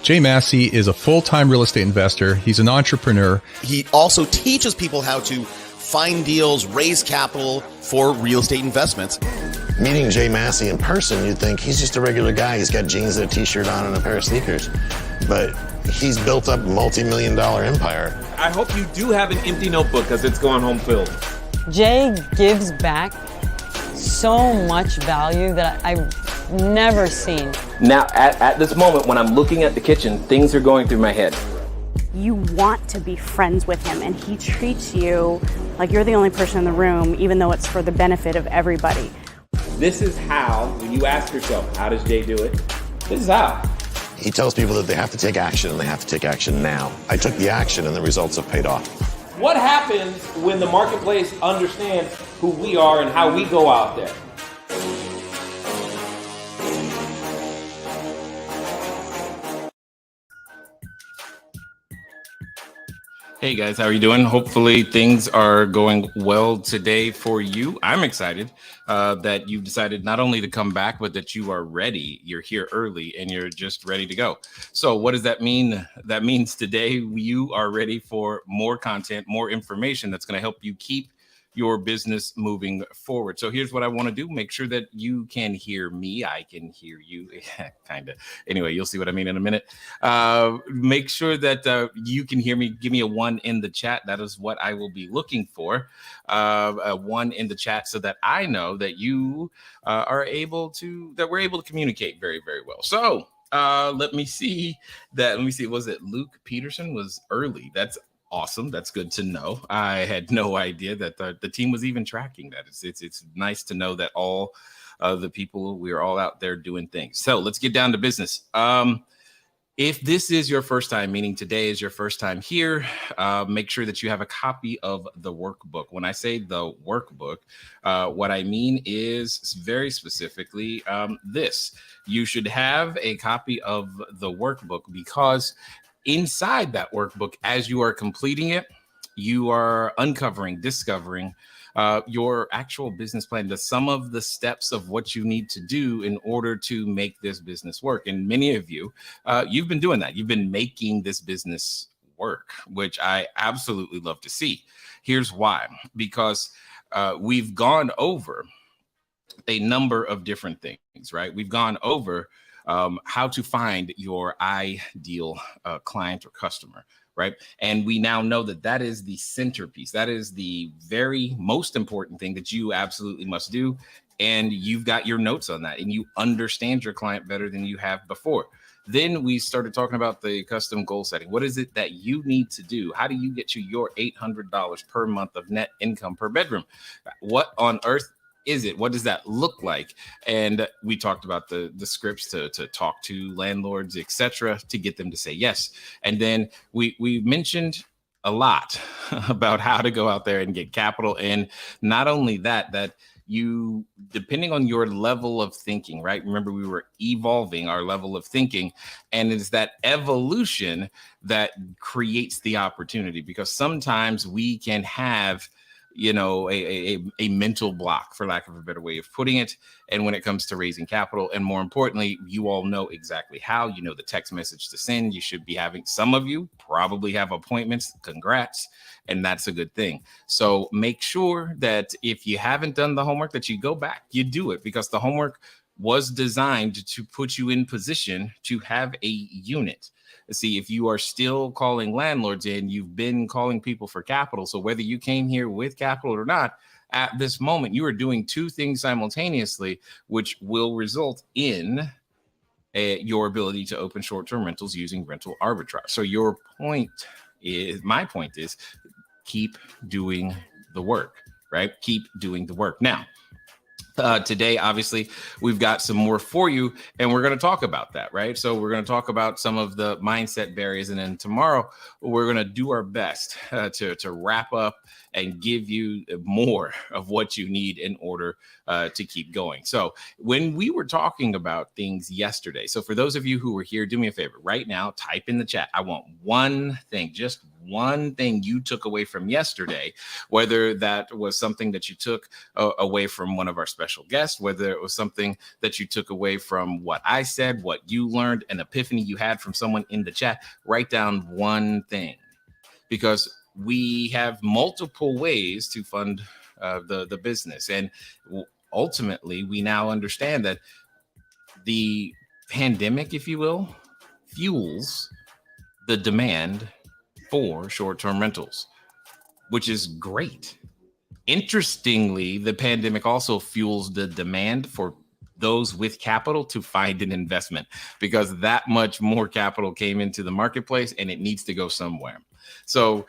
Jay Massey is a full-time real estate investor. He's an entrepreneur. He also teaches people how to find deals, raise capital for real estate investments. Meeting Jay Massey in person, you'd think he's just a regular guy. He's got jeans and a t-shirt on and a pair of sneakers. But he's built up a multi-million-dollar empire. I hope you do have an empty notebook because it's going home filled. Jay gives back so much value that I've never seen. Now, at this moment, when I'm looking at the kitchen, things are going through my head. You want to be friends with him, and he treats you like you're the only person in the room, even though it's for the benefit of everybody. This is how, when you ask yourself, how does Jay do it? This is how. He tells people that they have to take action, and they have to take action now. I took the action, and the results have paid off. What happens when the marketplace understands who we are and how we go out there? Hey guys, how are you doing? Hopefully things are going well today for you. I'm excited that you've decided not only to come back, but that you are ready. You're here early and you're just ready to go. So what does that mean? That means today you are ready for more content, more information that's going to help you keep your business moving forward. So here's what I want to do. Make sure that you can hear me. I can hear you. Kind of. Anyway, you'll see what I mean in a minute. Make sure that you can hear me. Give me a 1 in the chat. That is what I will be looking for. A 1 in the chat so that I know that you are able to, that we're able to communicate very, very well. So let me see. Was it Luke Peterson was early? That's awesome. That's good to know. I had no idea that the team was even tracking that. It's nice to know that all the people, we're all out there doing things. So let's get down to business. If this is your first time, meaning today is your first time here, make sure that you have a copy of the workbook. When I say the workbook, what I mean is very specifically this. You should have a copy of the workbook because inside that workbook, as you are completing it, you are discovering your actual business plan, the sum of the steps of what you need to do in order to make this business work. And many of you, you've been doing that. You've been making this business work, which I absolutely love to see. Here's why. Because we've gone over a number of different things, right? We've gone over how to find your ideal client or customer, right? And we now know that that is the centerpiece. That is the very most important thing that you absolutely must do. And you've got your notes on that and you understand your client better than you have before. Then we started talking about the custom goal setting. What is it that you need to do? How do you get to your $800 per month of net income per bedroom? What on earth is it? What does that look like? And we talked about the scripts to talk to landlords, etc., to get them to say yes. And then we mentioned a lot about how to go out there and get capital. And not only that you, depending on your level of thinking, right? Remember, we were evolving our level of thinking, and it's that evolution that creates the opportunity, because sometimes we can have a mental block, for lack of a better way of putting it. And when it comes to raising capital, and more importantly, you all know exactly how, you know the text message to send. You should be having, some of you probably have appointments. Congrats. And that's a good thing. So make sure that if you haven't done the homework, that you go back, you do it, because the homework was designed to put you in position to have a unit. See, if you are still calling landlords and you've been calling people for capital, so whether you came here with capital or not, at this moment, you are doing two things simultaneously, which will result in your ability to open short-term rentals using rental arbitrage. So my point is, keep doing the work, right? Keep doing the work. Now, today, obviously, we've got some more for you, and we're going to talk about that, right? So we're going to talk about some of the mindset barriers, and then tomorrow we're going to do our best to wrap up and give you more of what you need in order to keep going. So when we were talking about things yesterday, so for those of you who were here, do me a favor right now, type in the chat. I want one thing, just one thing you took away from yesterday, whether that was something that you took away from one of our special guests, whether it was something that you took away from what I said, what you learned, an epiphany you had from someone in the chat. Write down one thing, because we have multiple ways to fund the business. And ultimately, we now understand that the pandemic, if you will, fuels the demand for short-term rentals, which is great. Interestingly, the pandemic also fuels the demand for those with capital to find an investment, because that much more capital came into the marketplace and it needs to go somewhere. So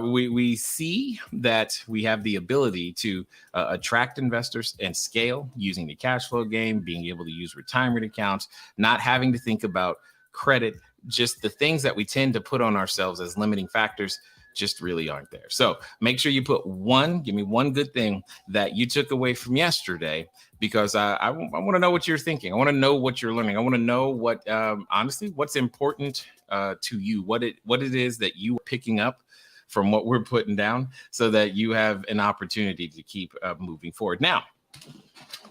we see that we have the ability to attract investors and scale using the cash flow game, being able to use retirement accounts, not having to think about credit, just the things that we tend to put on ourselves as limiting factors just really aren't there. So make sure you give me one good thing that you took away from yesterday, because I want to know what you're thinking. I want to know what you're learning. I want to know what, honestly, what's important to you, what it is that you are picking up from what we're putting down, so that you have an opportunity to keep moving forward. Now,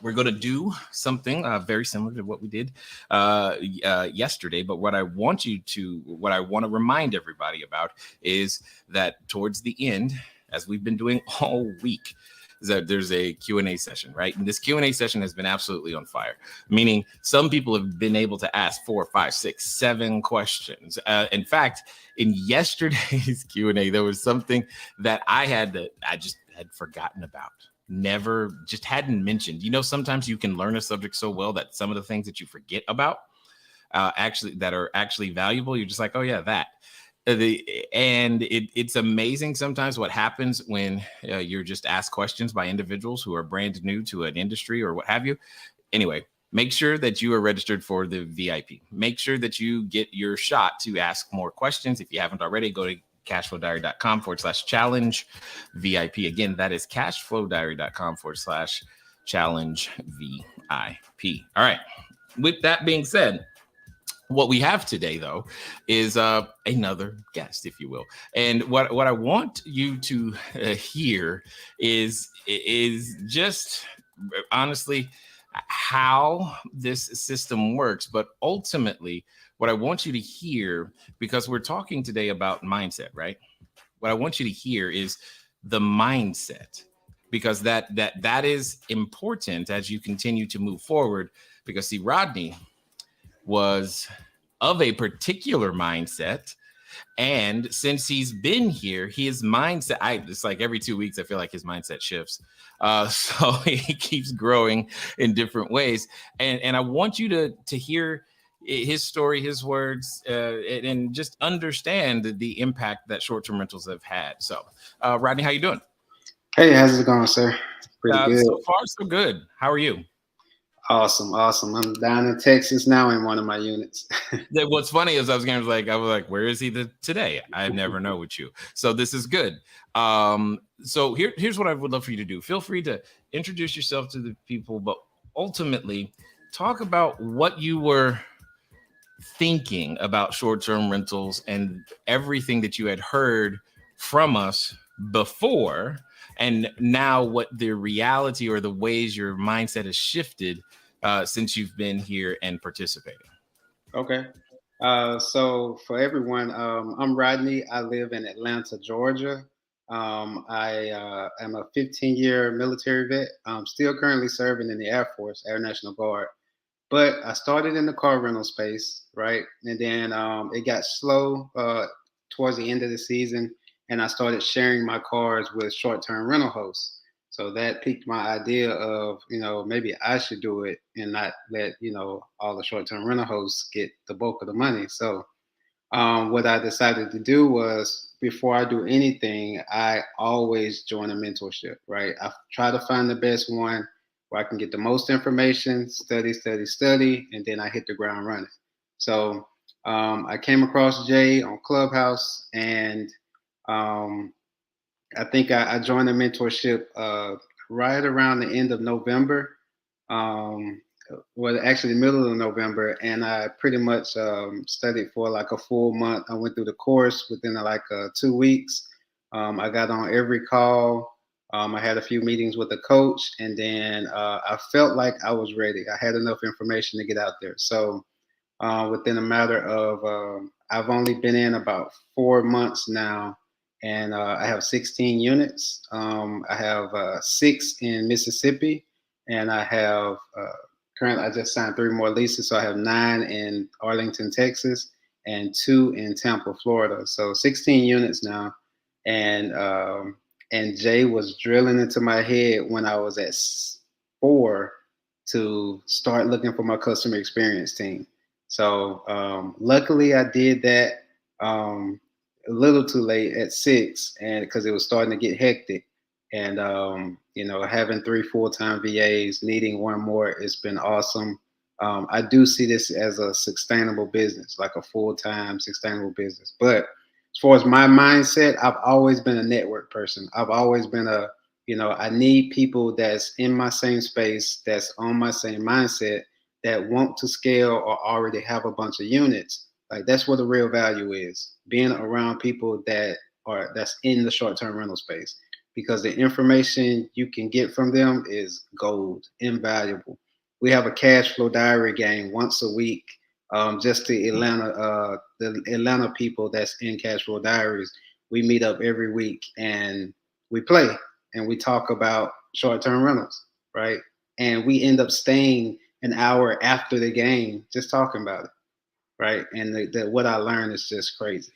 we're going to do something very similar to what we did yesterday. But what I want to remind everybody about is that towards the end, as we've been doing all week, is that there's a Q&A session, right? And this Q&A session has been absolutely on fire, meaning some people have been able to ask 4, 5, 6, 7 questions. In fact, in yesterday's Q&A, there was something that I just had forgotten about. Just hadn't mentioned. Sometimes you can learn a subject so well that some of the things that you forget about that are actually valuable, you're just like, oh yeah, that. It's amazing sometimes what happens when you're just asked questions by individuals who are brand new to an industry or what have you. Anyway, make sure that you are registered for the VIP. Make sure that you get your shot to ask more questions. If you haven't already, go to cashflowdiary.com/challenge VIP. Again, that is cashflowdiary.com/challenge VIP. All right. With that being said, what we have today, though, is another guest, if you will. And what I want you to hear is just honestly how this system works, but ultimately what I want you to hear, because we're talking today about mindset, right? What I want you to hear is the mindset, because that is important as you continue to move forward. Because see, Rodney was of a particular mindset, and since he's been here, his mindset, it's like every 2 weeks, I feel like his mindset shifts. So he keeps growing in different ways. And I want you to hear his story, his words, and just understand the impact that short-term rentals have had. So, Rodney, how you doing? Hey, how's it going, sir? Pretty good. So far, so good. How are you? Awesome. I'm down in Texas now in one of my units. What's funny is I was like, where is he today? I never know with you. So this is good. So here's what I would love for you to do. Feel free to introduce yourself to the people, but ultimately talk about what you were thinking about short-term rentals and everything that you had heard from us before, and now what the reality or the ways your mindset has shifted since you've been here and participating. Okay. So for everyone, I'm Rodney. I live in Atlanta, Georgia. I am a 15-year military vet. I'm still currently serving in the Air Force, Air National Guard. But I started in the car rental space, right? And then it got slow towards the end of the season, and I started sharing my cars with short-term rental hosts. So that piqued my idea of, maybe I should do it and not let, all the short-term rental hosts get the bulk of the money. So what I decided to do was, before I do anything, I always join a mentorship, right? I try to find the best one where I can get the most information, study, and then I hit the ground running. So I came across Jay on Clubhouse, and I think I joined the mentorship right around the end of November. well, actually middle of November, and I pretty much studied for like a full month. I went through the course within like 2 weeks. I got on every call. I had a few meetings with the coach, and then I felt like I was ready. I had enough information to get out there. So within a matter of, I've only been in about 4 months now, and I have 16 units. I have 6 in Mississippi, and I have currently I just signed 3 more leases, so I have 9 in Arlington, Texas, and 2 in Tampa, Florida. So 16 units now, and Jay was drilling into my head when I was at 4 to start looking for my customer experience team. So luckily I did that a little too late at 6, and because it was starting to get hectic. And having 3 full-time VAs, needing 1 more, it's been awesome. I do see this as a sustainable business, like a full-time sustainable business. But as far as my mindset, I've always been a network person. I've always been I need people that's in my same space, that's on my same mindset, that want to scale or already have a bunch of units. Like that's where the real value is, being around people that's in the short-term rental space, because the information you can get from them is gold, invaluable. We have a cash flow diary game once a week. Just the Atlanta people that's in cash flow diaries, we meet up every week and we play and we talk about short-term rentals, right? And we end up staying an hour after the game just talking about it, right? And what I learned is just crazy.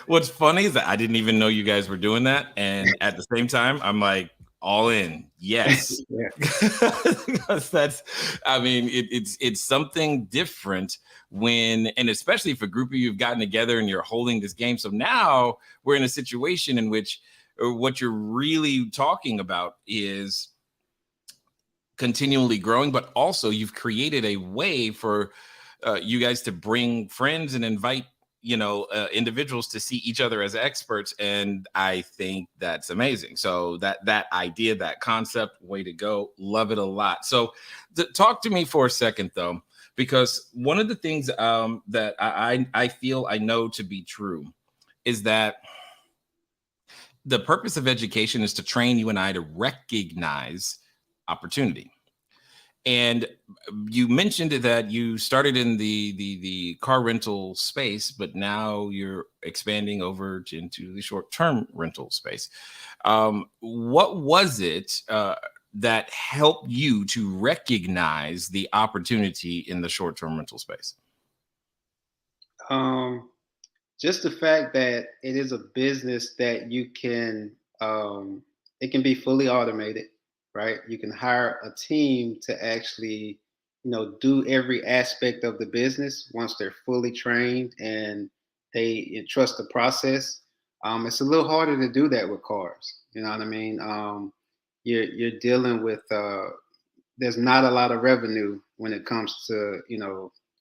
What's funny is that I didn't even know you guys were doing that, and at the same time, I'm like all in. Yes, Yeah. because it's something different when, and especially if a group of you have gotten together and you're holding this game. So now we're in a situation in which what you're really talking about is continually growing, but also you've created a way for you guys to bring friends and invite individuals to see each other as experts, and I think that's amazing. So that idea, that concept, way to go, love it a lot. So talk to me for a second though, because one of the things that I feel I know to be true is that the purpose of education is to train you and I to recognize opportunity. And you mentioned that you started in the car rental space, but now you're expanding over into the short-term rental space. What was it that helped you to recognize the opportunity in the short-term rental space? Just the fact that it is a business that you can, it can be fully automated, right? You can hire a team to actually, do every aspect of the business once they're fully trained and they trust the process. It's a little harder to do that with cars. You know what I mean? You're dealing with, there's not a lot of revenue when it comes to,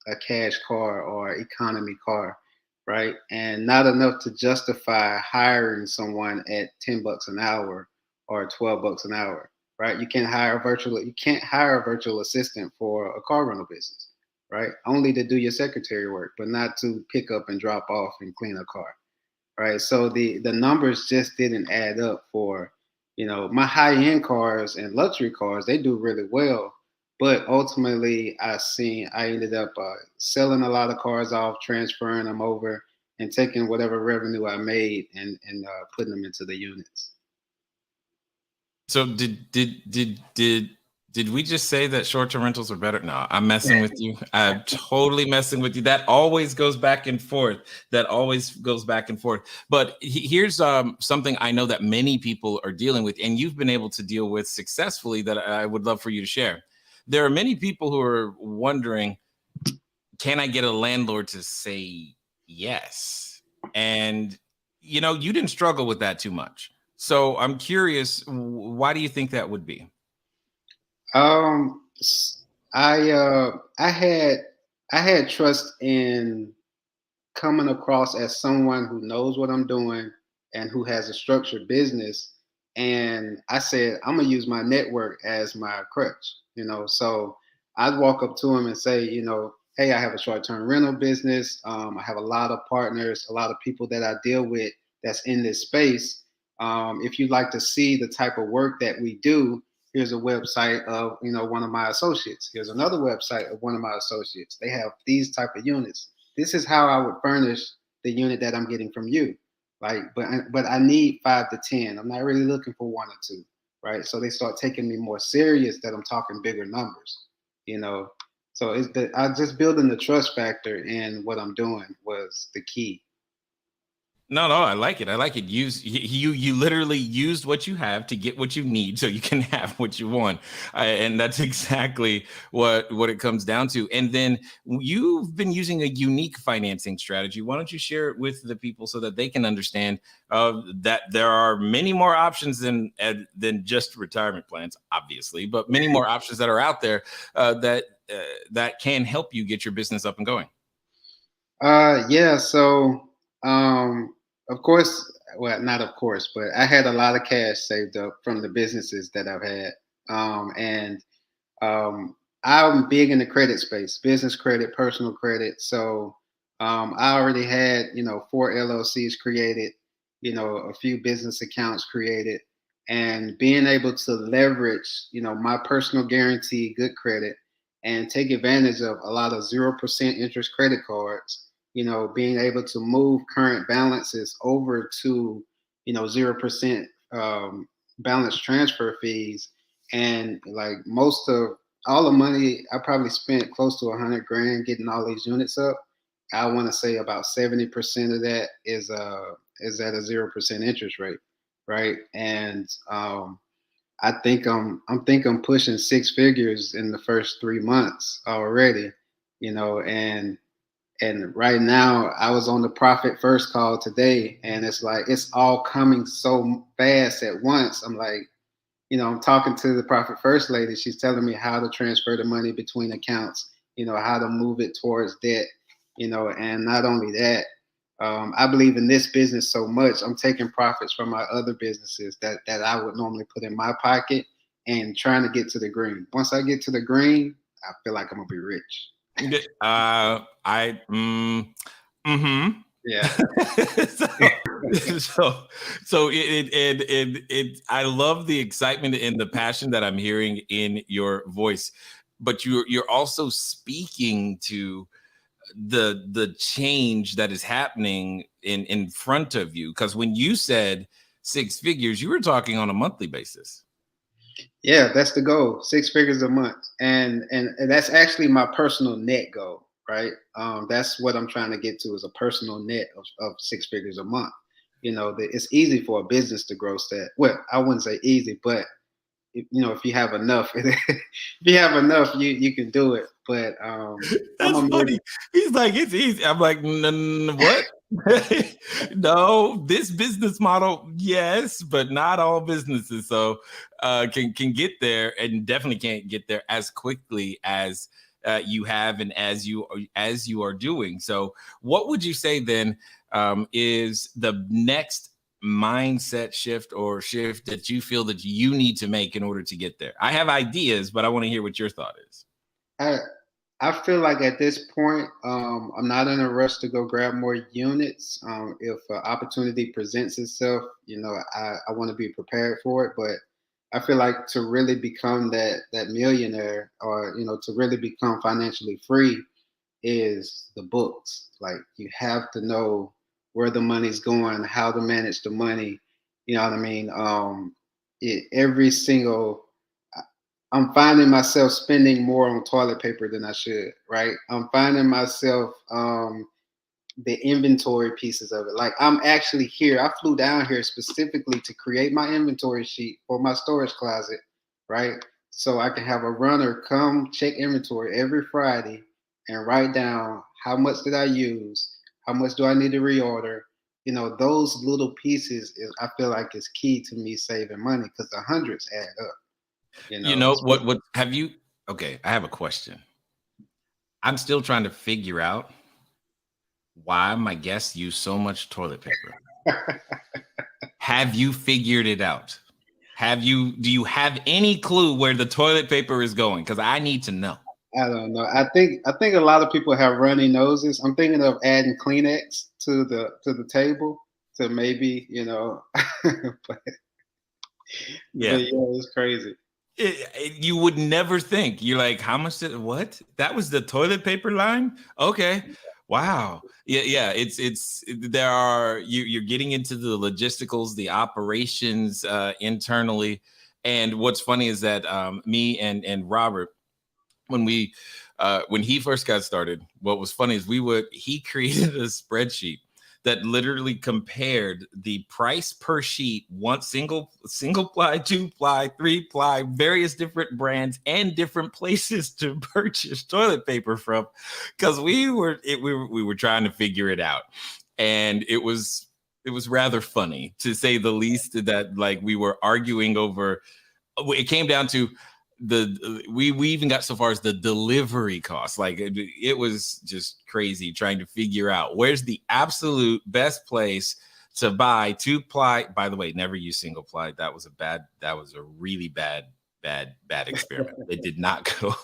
a cash car or economy car, right? And not enough to justify hiring someone at $10 an hour or $12 an hour, right? You can't hire a virtual assistant for a car rental business, right? Only to do your secretary work, but not to pick up and drop off and clean a car, right? So the numbers just didn't add up for, my high-end cars and luxury cars, they do really well. But ultimately, I ended up selling a lot of cars off, transferring them over, and taking whatever revenue I made and putting them into the units. So did we just say that short-term rentals are better? No, I'm messing with you. I'm totally messing with you. That always goes back and forth. But here's something I know that many people are dealing with, and you've been able to deal with successfully, that I would love for you to share. There are many people who are wondering, can I get a landlord to say yes? And, you didn't struggle with that too much. So I'm curious, why do you think that would be? I had trust in coming across as someone who knows what I'm doing and who has a structured business. And I said, I'm gonna use my network as my crutch, So I'd walk up to him and say, hey, I have a short-term rental business. I have a lot of partners, a lot of people that I deal with that's in this space. If you'd like to see the type of work that we do, here's a website of one of my associates. Here's another website of one of my associates. They have these type of units. This is how I would furnish the unit that I'm getting from you. But I need 5 to 10. I'm not really looking for 1 or 2, right? So they start taking me more serious that I'm talking bigger numbers, So I just building the trust factor in what I'm doing was the key. No, I like it. I like it. You literally used what you have to get what you need, so you can have what you want, and that's exactly what it comes down to. And then you've been using a unique financing strategy. Why don't you share it with the people so that they can understand that there are many more options than just retirement plans, obviously, but many more options that are out there that can help you get your business up and going. Yeah. So. Of course, well, not of course, but I had a lot of cash saved up from the businesses that I've had. I'm big in the credit space, business credit, personal credit. So I already had, 4 LLCs created, a few business accounts created, and being able to leverage, my personal guarantee, good credit, and take advantage of a lot of 0% interest credit cards. Being able to move current balances over to, 0% balance transfer fees. And like most of all the money, I probably spent close to $100 grand getting all these units up. I want to say about 70% of that is at a 0% interest rate. Right. And I think I'm pushing 6 figures in the first 3 months already, and right now, I was on the Profit First call today, and it's like it's all coming so fast at once. I'm like, I'm talking to the Profit First lady. She's telling me how to transfer the money between accounts, how to move it towards debt, and not only that, I believe in this business so much. I'm taking profits from my other businesses that I would normally put in my pocket and trying to get to the green. Once I get to the green, I feel like I'm gonna be rich. Yeah. so I love the excitement and the passion that I'm hearing in your voice, but you're also speaking to the change that is happening in front of you. Because when you said 6 figures, you were talking on a monthly basis. Yeah, that's the goal. 6 figures a month. And that's actually my personal net goal, right? That's what I'm trying to get to, is a personal net of 6 figures a month. It's easy for a business to gross that. Well, I wouldn't say easy, but if you have enough, you can do it. But that's funny. He's like, it's easy. I'm like, what? No, this business model, yes, but not all businesses. So can get there, and definitely can't get there as quickly as you have and as you are doing. So what would you say then is the next mindset shift that you feel that you need to make in order to get there? I have ideas, but I want to hear what your thought is. I feel like at this point, I'm not in a rush to go grab more units. If an opportunity presents itself, I want to be prepared for it. But I feel like to really become that millionaire, or to really become financially free, is the books. Like, you have to know where the money's going, how to manage the money. You know what I mean? I'm finding myself spending more on toilet paper than I should, right? I'm finding myself the inventory pieces of it. Like, I'm actually here. I flew down here specifically to create my inventory sheet for my storage closet, right? So I can have a runner come check inventory every Friday and write down how much did I use, how much do I need to reorder. Those little pieces I feel like is key to me saving money, because the hundreds add up. What have you? Okay, I have a question. I'm still trying to figure out why my guests use so much toilet paper. Have you figured it out? Do you have any clue where the toilet paper is going? Because I need to know. I don't know. I think a lot of people have runny noses. I'm thinking of adding Kleenex to the table to maybe, but Yeah. it's crazy. You would never think. You're like, how much what? That was the toilet paper line? Okay. Wow. Yeah. You're getting into the logisticals, the operations internally. And what's funny is that me and Robert, when he first got started, what was funny is he created a spreadsheet that literally compared the price per sheet, one single ply, 2-ply, 3-ply, various different brands and different places to purchase toilet paper from, because we were trying to figure it out, and it was rather funny, to say the least, that like we were arguing over. It came down to we even got so far as the delivery cost. Like it was just crazy trying to figure out where's the absolute best place to buy 2-ply. By the way, never use single ply. That was a really bad experiment. It did not go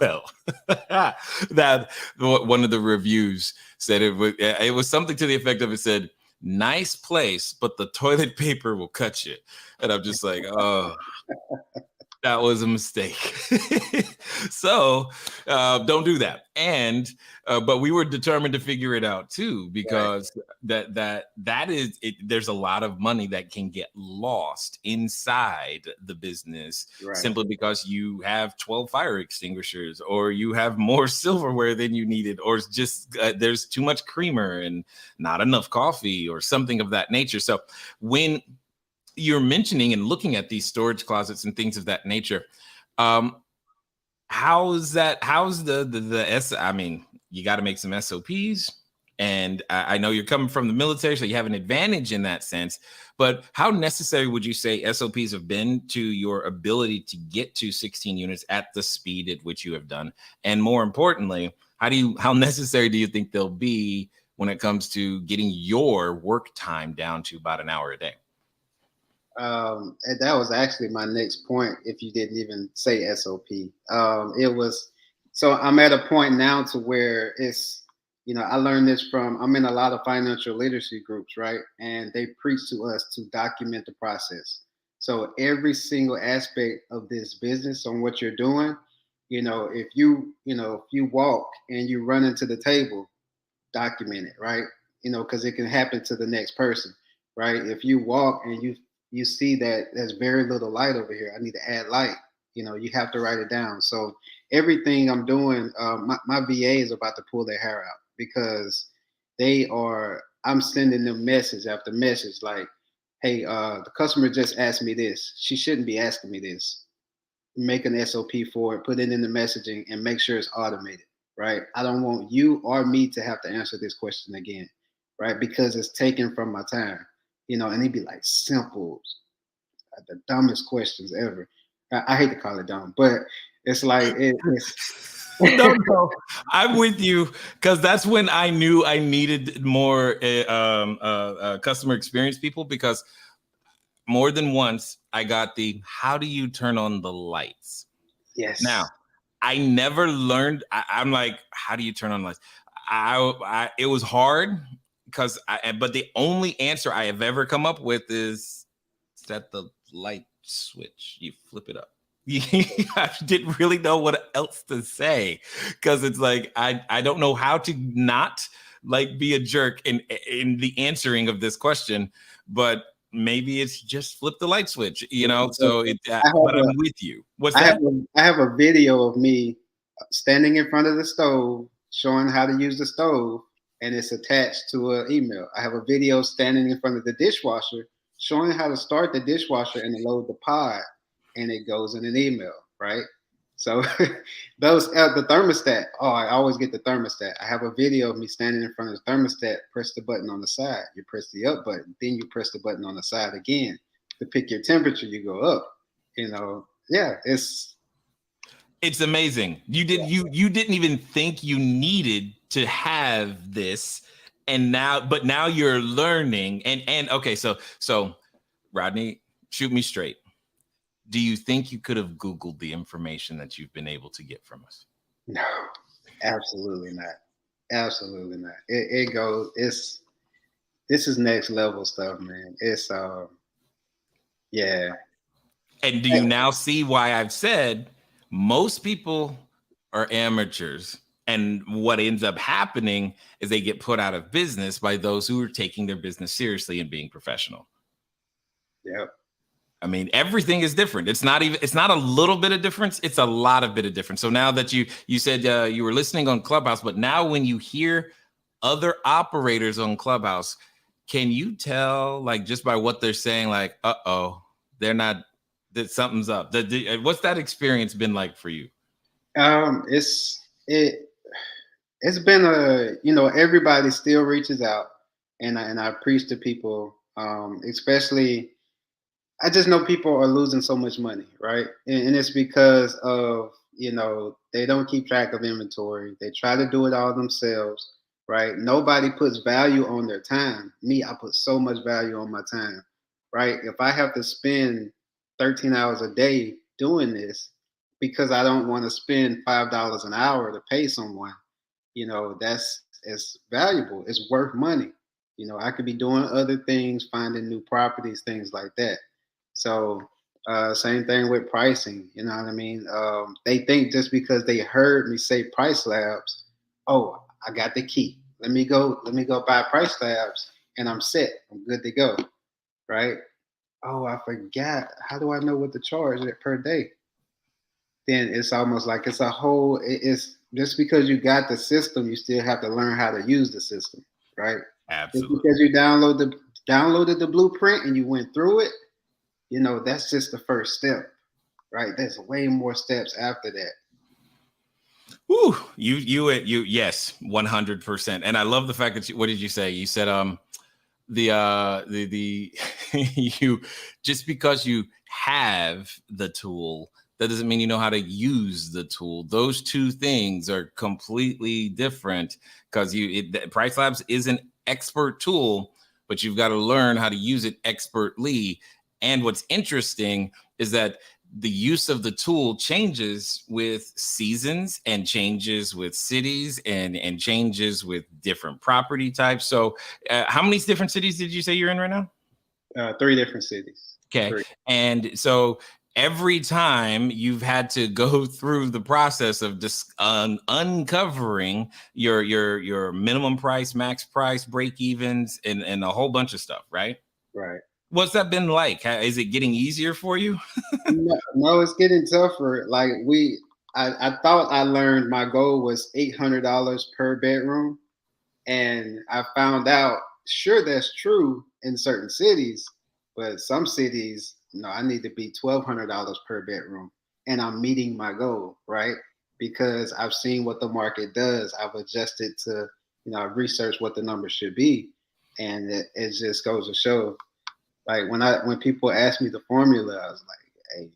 well. That one of the reviews said it was something to the effect of, it said, nice place, but the toilet paper will cut you. And I'm just like, oh, that was a mistake. So don't do that. And but we were determined to figure it out too, because that is it. There's a lot of money that can get lost inside the business, simply because you have 12 fire extinguishers, or you have more silverware than you needed, or it's just there's too much creamer and not enough coffee, or something of that nature. So when you're mentioning and looking at these storage closets and things of that nature, how's the I mean, you got to make some SOPs, and I know you're coming from the military, so you have an advantage in that sense, but how necessary would you say SOPs have been to your ability to get to 16 units at the speed at which you have done? And more importantly, how necessary do you think they'll be when it comes to getting your work time down to about an hour a day? And that was actually my next point. If you didn't even say SOP, it was. So I'm at a point now to where it's, I learned this I'm in a lot of financial literacy groups, right? And they preach to us to document the process. So every single aspect of this business on what you're doing, if you walk and you run into the table, document it, right? Because it can happen to the next person, right? If you walk and you see that there's very little light over here, I need to add light. You have to write it down. So everything I'm doing, my VA is about to pull their hair out, because I'm sending them message after message like, hey, the customer just asked me this. She shouldn't be asking me this. Make an SOP for it, put it in the messaging, and make sure it's automated, right? I don't want you or me to have to answer this question again, right? Because it's taken from my time. And it'd be like simple, the dumbest questions ever. I hate to call it dumb, but it's like it's. No, I'm with you, because that's when I knew I needed more customer experience people, because more than once I got how do you turn on the lights? Yes. Now, I never learned. I'm like, how do you turn on lights? It was hard, but the only answer I have ever come up with is set the light switch. You flip it up. I didn't really know what else to say, because it's like I don't know how to not like be a jerk in the answering of this question, but maybe it's just flip the light switch, So but I'm with you. I have a video of me standing in front of the stove showing how to use the stove, and it's attached to an email. I have a video standing in front of the dishwasher showing how to start the dishwasher and load the pod, and it goes in an email, right? So those the thermostat. Oh, I always get the thermostat. I have a video of me standing in front of the thermostat. Press the button on the side. You press the up button. Then you press the button on the side again to pick your temperature. You go up. Yeah, it's amazing. You didn't even think you needed to have this, and now you're learning. And okay, so Rodney, shoot me straight. do you think you could have Googled the information that you've been able to get from us? No, absolutely not. Absolutely not. It goes. This is next level stuff, man. It's yeah. And do you now see why I've said most people are amateurs? And what ends up happening is they get put out of business by those who are taking their business seriously and being professional. Yep. I mean, everything is different. It's not a little bit of difference. It's a lot of bit of difference. So now that you said you were listening on Clubhouse, but now when you hear other operators on Clubhouse, can you tell, like, just by what they're saying, like, they're not, that something's up? What's that experience been like for you? It's been everybody still reaches out, and I preach to people, especially. I just know people are losing so much money, right? And it's because of, they don't keep track of inventory. They try to do it all themselves, right? Nobody puts value on their time. Me, I put so much value on my time, right? If I have to spend 13 hours a day doing this because I don't want to spend $5 an hour to pay someone, it's valuable. It's worth money. I could be doing other things, finding new properties, things like that. So same thing with pricing, you know what I mean? They think just because they heard me say Price Labs, oh, I got the key. Let me go buy Price Labs and I'm set. I'm good to go, right? Oh, I forgot. How do I know what to charge it per day? Then it's almost like it's just because you got the system, you still have to learn how to use the system, right? Absolutely. Just because you downloaded the blueprint and you went through it, that's just the first step, right? There's way more steps after that. Woo, yes, 100%. And I love the fact that what did you say? You said you just because you have the tool, that doesn't mean you know how to use the tool. Those two things are completely different, because Price Labs is an expert tool, but you've got to learn how to use it expertly. And what's interesting is that the use of the tool changes with seasons and changes with cities and changes with different property types. So how many different cities did you say you're in right now? 3 different cities. Okay. 3. And so every time you've had to go through the process of just uncovering your minimum price, max price, break evens, and a whole bunch of stuff, right? Right. What's that been like? Is it getting easier for you? No, it's getting tougher. Like I thought I learned my goal was $800 per bedroom. And I found out, sure, that's true in certain cities, but some cities, no, I need to be $1,200 per bedroom. And I'm meeting my goal, right? Because I've seen what the market does. I've adjusted to, I've researched what the numbers should be. And it just goes to show. Like when people ask me the formula, I was like, hey,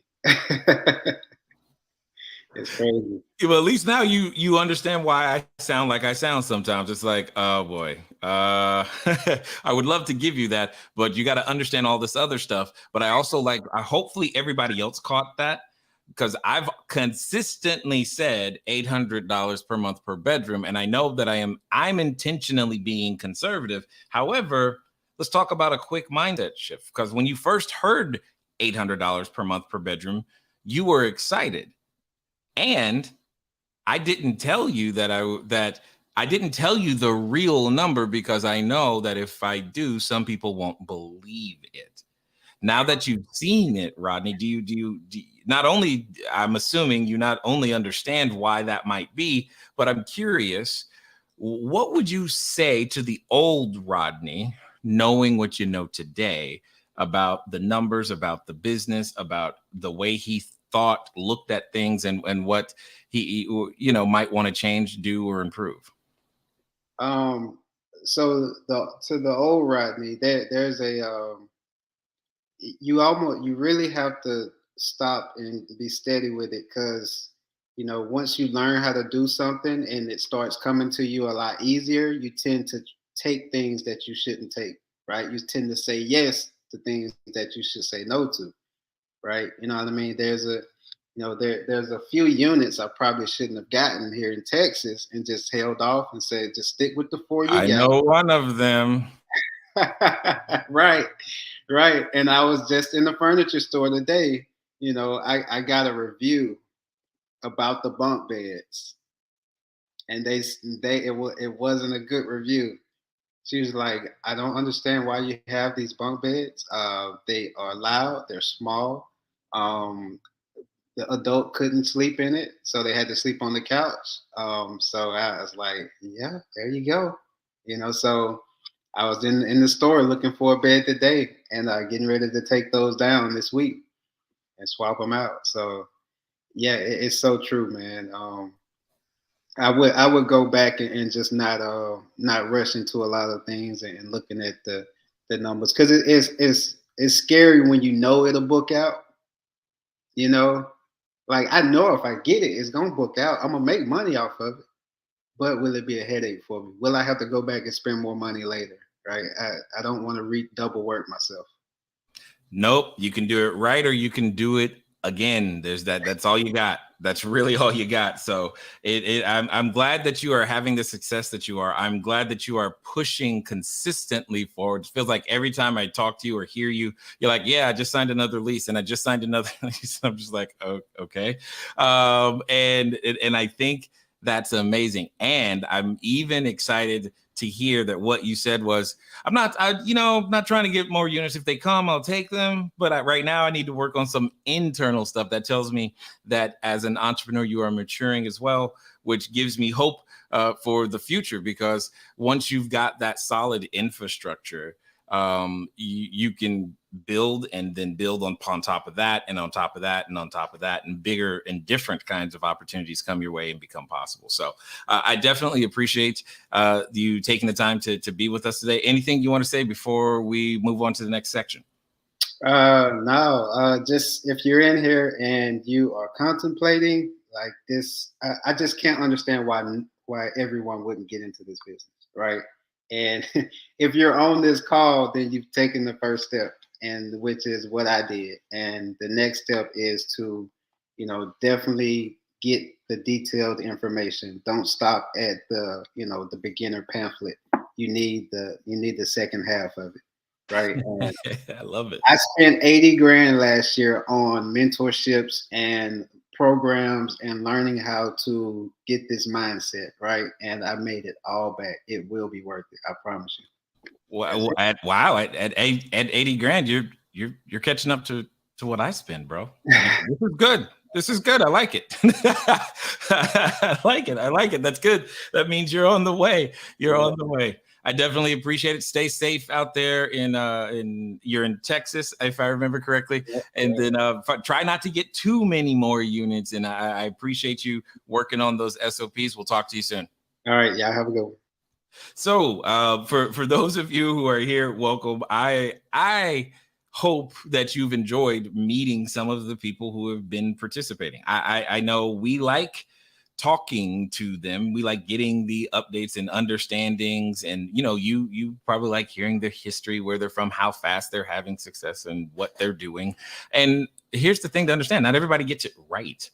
it's crazy. Well, at least now you understand why I sound like I sound sometimes. It's like, oh boy, I would love to give you that, but you got to understand all this other stuff. But I also hopefully everybody else caught that, because I've consistently said $800 per month per bedroom. And I know that I'm intentionally being conservative. However, let's talk about a quick mindset shift, because when you first heard $800 per month per bedroom, you were excited. And I didn't tell you that I didn't tell you the real number, because I know that if I do, some people won't believe it. Now that you've seen it, Rodney, do you not only, I'm assuming you not only understand why that might be, but I'm curious, what would you say to the old Rodney, knowing what you know today about the numbers, about the business, about the way he looked at things, and what he might want to change, do, or improve? So to the old Rodney, there's you really have to stop and be steady with it, because once you learn how to do something and it starts coming to you a lot easier, you tend to take things that you shouldn't take, right? You tend to say yes to things that you should say no to. right? You know what I mean? There's a few units I probably shouldn't have gotten here in Texas and just held off and said, just stick with the 4 you I got. know one of them. Right, right. And I was just in the furniture store today. I got a review about the bunk beds, and it wasn't a good review. She was like, I don't understand why you have these bunk beds. They are loud, they're small. The adult couldn't sleep in it, so they had to sleep on the couch. So I was like, yeah, there you go. So I was in the store looking for a bed today, and getting ready to take those down this week and swap them out. So yeah, it's so true, man. I would go back and just not rush into a lot of things and looking at the numbers, because it's scary when you know it'll book out. You know, like I know if I get it, it's gonna book out. I'm gonna make money off of it, but will it be a headache for me? Will I have to go back and spend more money later? Right? I don't want to double work myself. Nope, you can do it right, or you can do it again. That's all you got. That's really all you got. So I'm glad that you are having the success that you are. I'm glad that you are pushing consistently forward. It feels like every time I talk to you or hear you, you're like, yeah, I just signed another lease, and I just signed another lease. I'm just like, oh, okay. And I think that's amazing. And I'm even excited to hear that what you said was, I'm not trying to get more units. If they come, I'll take them. But right now I need to work on some internal stuff that tells me that as an entrepreneur, you are maturing as well, which gives me hope for the future, because once you've got that solid infrastructure, you can build and then build on top of that, and on top of that, and on top of that, and bigger and different kinds of opportunities come your way and become possible. So I definitely appreciate you taking the time to be with us today. Anything you want to say before we move on to the next section? No, just if you're in here and you are contemplating like this, I just can't understand why everyone wouldn't get into this business, right? And if you're on this call, then you've taken the first step, and which is what I did. And the next step is to, definitely get the detailed information. Don't stop at the beginner pamphlet. You need the second half of it, right? I love it. I spent 80 grand last year on mentorships and programs and learning how to get this mindset, right? And I made it all back. It will be worth it. I promise you. Wow! At 80 grand, you're catching up to what I spend, bro. This is good. This is good. I like it. I like it. I like it. That's good. That means you're on the way. You're on the way. I definitely appreciate it. Stay safe out there you're in Texas, if I remember correctly. And then try not to get too many more units. And I appreciate you working on those SOPs. We'll talk to you soon. All right. Yeah, have a good one. So for those of you who are here, welcome. I hope that you've enjoyed meeting some of the people who have been participating. I know we like talking to them. We like getting the updates and understandings, and you probably like hearing their history, where they're from, how fast they're having success, and what they're doing. And here's the thing to understand: not everybody gets it right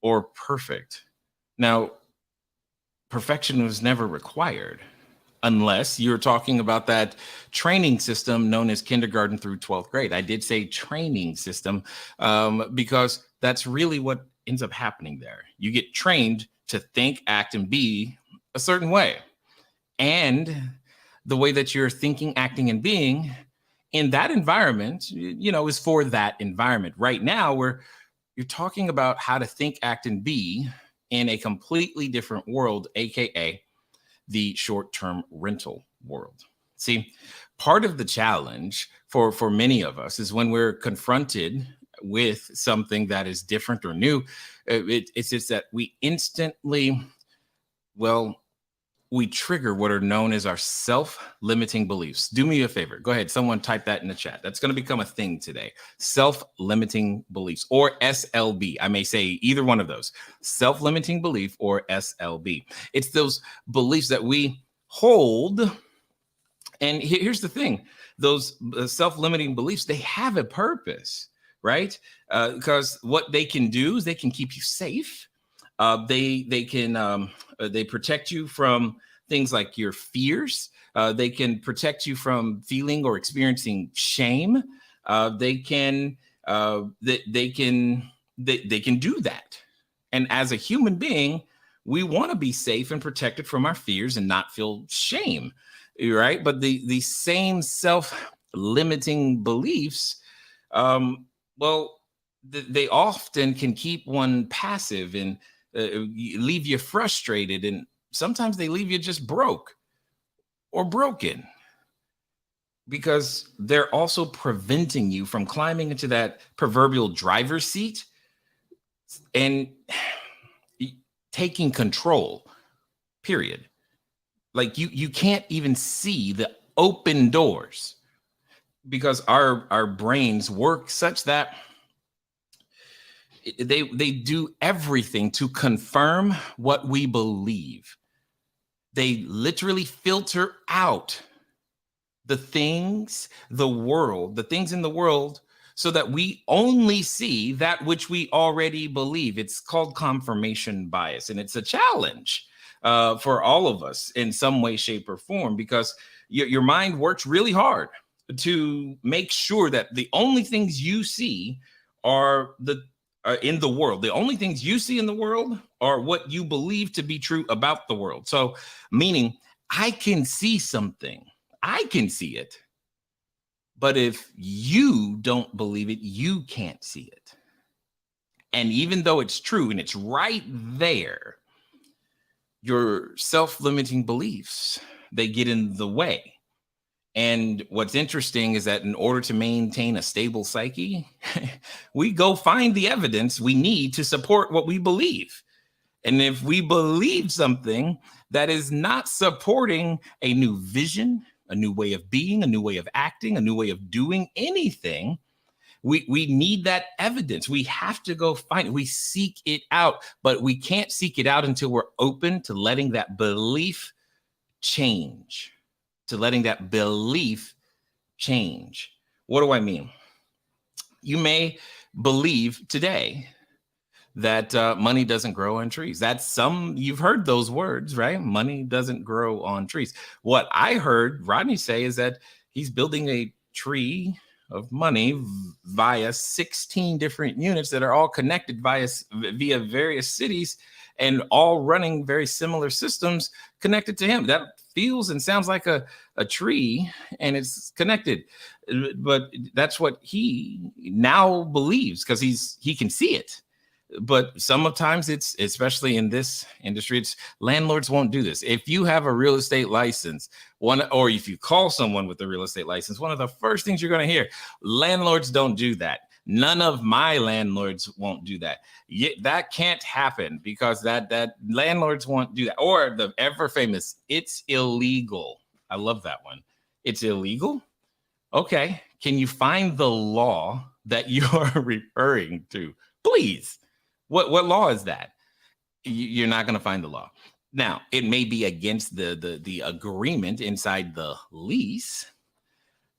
or perfect. Now, perfection was never required, unless you're talking about that training system known as kindergarten through 12th grade. I did say training system because that's really what ends up happening there. You get trained to think, act, and be a certain way. And the way that you're thinking, acting, and being in that environment, is for that environment. Right now, you're talking about how to think, act, and be in a completely different world, AKA the short-term rental world. See, part of the challenge for many of us is when we're confronted with something that is different or new, it's just that we instantly, we trigger what are known as our self-limiting beliefs. Do me a favor. Go ahead. Someone type that in the chat. That's going to become a thing today. Self-limiting beliefs, or SLB. I may say either one of those. Self-limiting belief or SLB. It's those beliefs that we hold. And here's the thing. Those self-limiting beliefs, they have a purpose, right? Because what they can do is they can keep you safe. They protect you from things like your fears. They can protect you from feeling or experiencing shame. They can do that. And as a human being, we want to be safe and protected from our fears and not feel shame, right? But the same self-limiting beliefs, they often can keep one passive and leave you frustrated, and sometimes they leave you just broke or broken, because they're also preventing you from climbing into that proverbial driver's seat and taking control, period. Like you can't even see the open doors, because our brains work such that they do everything to confirm what we believe. They literally filter out the things in the world, so that we only see that which we already believe. It's called confirmation bias, and it's a challenge for all of us in some way, shape, or form, because your mind works really hard to make sure that the only things you see are in the world. The only things you see in the world are what you believe to be true about the world. So, meaning I can see something, I can see it, but if you don't believe it, you can't see it. And even though it's true and it's right there, your self-limiting beliefs, they get in the way. And what's interesting is that in order to maintain a stable psyche, we go find the evidence we need to support what we believe. And if we believe something that is not supporting a new vision, a new way of being, a new way of acting, a new way of doing anything, we need that evidence. We have to go find it. We seek it out, but we can't seek it out until we're open to letting that belief change. What do I mean? You may believe today that money doesn't grow on trees. You've heard those words, right? Money doesn't grow on trees. What I heard Rodney say is that he's building a tree of money via 16 different units that are all connected via various cities and all running very similar systems connected to him. That feels and sounds like a tree, and it's connected. But that's what he now believes, because he can see it. But sometimes it's, especially in this industry, it's landlords won't do this. If you have a real estate license, or if you call someone with a real estate license, one of the first things you're going to hear, landlords don't do that. None of my landlords won't do that. That can't happen, because that landlords won't do that. Or the ever famous, it's illegal. I love that one. It's illegal? Okay. Can you find the law that you're referring to? Please. What law is that? You're not going to find the law. Now, it may be against the agreement inside the lease,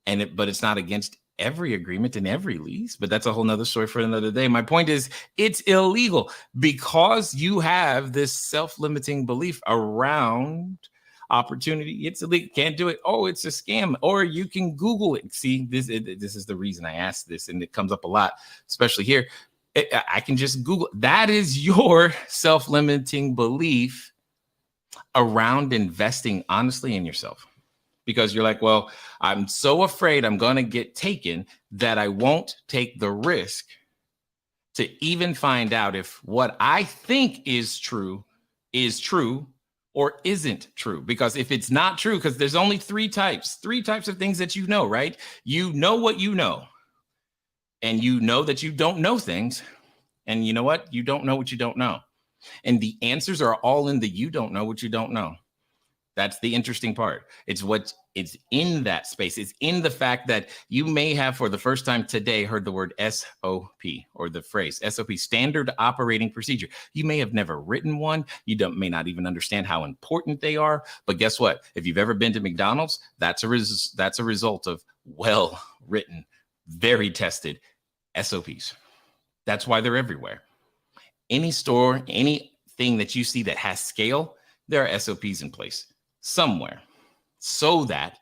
but it's not against every agreement in every lease. But that's a whole nother story for another day. My point is, it's illegal because you have this self-limiting belief around opportunity. It's illegal. Can't do it. Oh, it's a scam. Or you can Google it. See, this is the reason I asked this, and it comes up a lot, especially here. I can just Google. That is your self-limiting belief around investing honestly in yourself, because you're like, well, I'm so afraid I'm going to get taken that I won't take the risk to even find out if what I think is true or isn't true. Because if it's not true, because there's only three types of things that you know, right? You know what you know. And you know that you don't know things. And you know what? You don't know what you don't know. And the answers are all in the you don't know what you don't know. That's the interesting part. It's in that space. It's in the fact that you may have, for the first time today, heard the word SOP, or the phrase SOP, standard operating procedure. You may have never written one. You may not even understand how important they are. But guess what? If you've ever been to McDonald's, that's a result of well-written, very tested SOPs. That's why they're everywhere. Any store, anything that you see that has scale, there are SOPs in place somewhere so that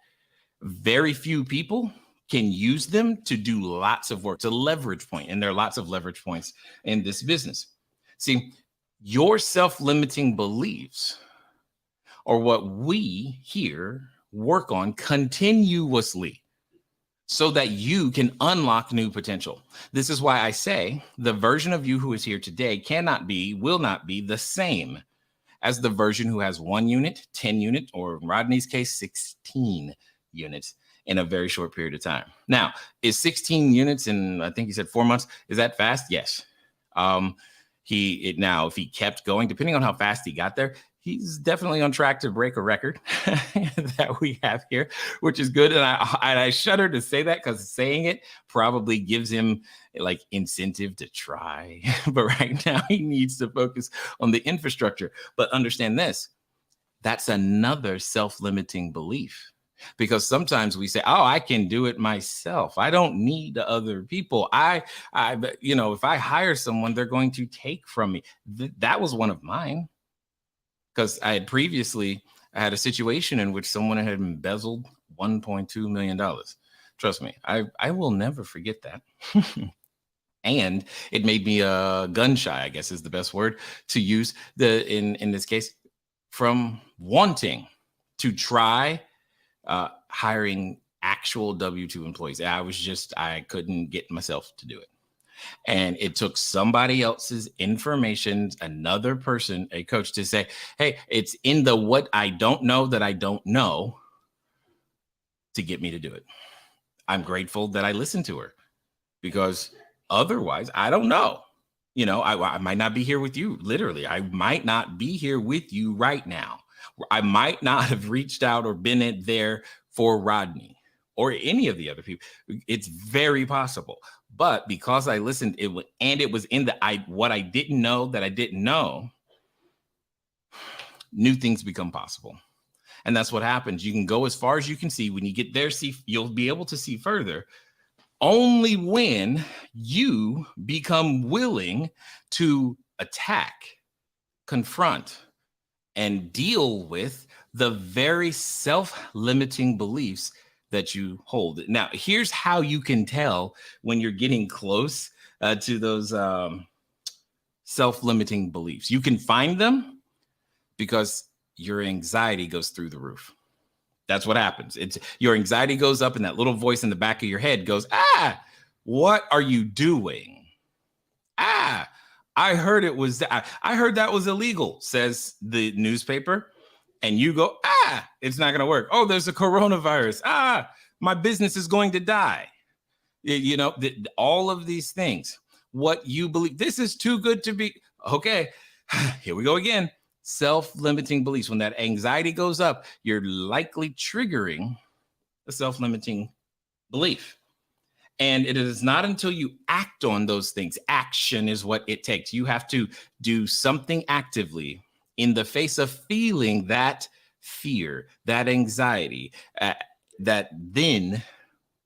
very few people can use them to do lots of work. It's a leverage point, and there are lots of leverage points in this business. See, your self-limiting beliefs are what we here work on continuously so that you can unlock new potential. This is why I say the version of you who is here today will not be the same as the version who has 1 unit, 10 unit, or in Rodney's case, 16 units in a very short period of time. Now, is 16 units in, I think he said 4 months, is that fast? Yes. Now, if he kept going, depending on how fast he got there, he's definitely on track to break a record that we have here, which is good. And I shudder to say that because saying it probably gives him like incentive to try. But right now he needs to focus on the infrastructure. But understand this, that's another self-limiting belief. Because sometimes we say, oh, I can do it myself. I don't need other people. If I hire someone, they're going to take from me. That was one of mine. Because I had a situation in which someone had embezzled $1.2 million. Trust me, I will never forget that. And it made me gun shy, I guess is the best word to use in this case, from wanting to try hiring actual W-2 employees. I couldn't get myself to do it. And it took somebody else's information, another person, a coach, to say, hey, it's in the what I don't know that I don't know to get me to do it. I'm grateful that I listened to her because otherwise I don't know. I might not be here with you. Literally, I might not be here with you right now. I might not have reached out or been there for Rodney or any of the other people. It's very possible. But because I listened, it was in what I didn't know that I didn't know, new things become possible. And that's what happens. You can go as far as you can see. When you get there, you'll be able to see further only when you become willing to attack, confront, and deal with the very self-limiting beliefs that you hold. Now, here's how you can tell when you're getting close to those self-limiting beliefs. You can find them because your anxiety goes through the roof. That's what happens. Your anxiety goes up and that little voice in the back of your head goes, what are you doing? I heard that was illegal, says the newspaper. And you go, it's not going to work. Oh, there's a coronavirus. My business is going to die. All of these things, what you believe, this is too good to be. Okay, here we go again. Self-limiting beliefs. When that anxiety goes up, you're likely triggering a self-limiting belief. And it is not until you act on those things. Action is what it takes. You have to do something actively in the face of feeling that fear, that anxiety, that then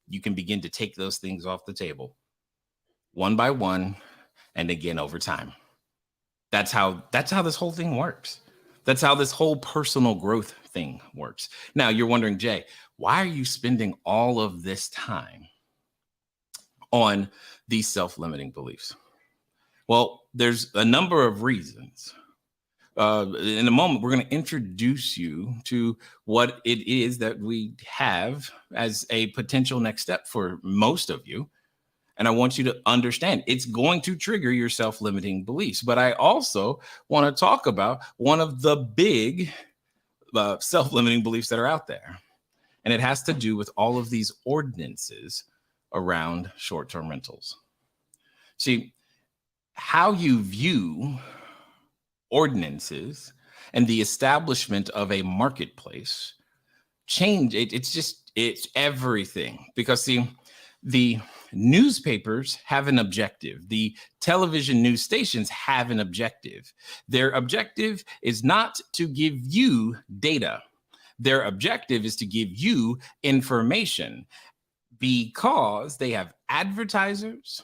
you can begin to take those things off the table one by one and again over time. That's how this whole thing works. That's how this whole personal growth thing works. Now you're wondering, Jay, why are you spending all of this time on these self-limiting beliefs? Well, there's a number of reasons. In a moment, we're going to introduce you to what it is that we have as a potential next step for most of you. And I want you to understand it's going to trigger your self-limiting beliefs. But I also want to talk about one of the big self-limiting beliefs that are out there. And it has to do with all of these ordinances around short-term rentals. See, how you view ordinances and the establishment of a marketplace change. It's everything. Because see, the newspapers have an objective. The television news stations have an objective. Their objective is not to give you data. Their objective is to give you information because they have advertisers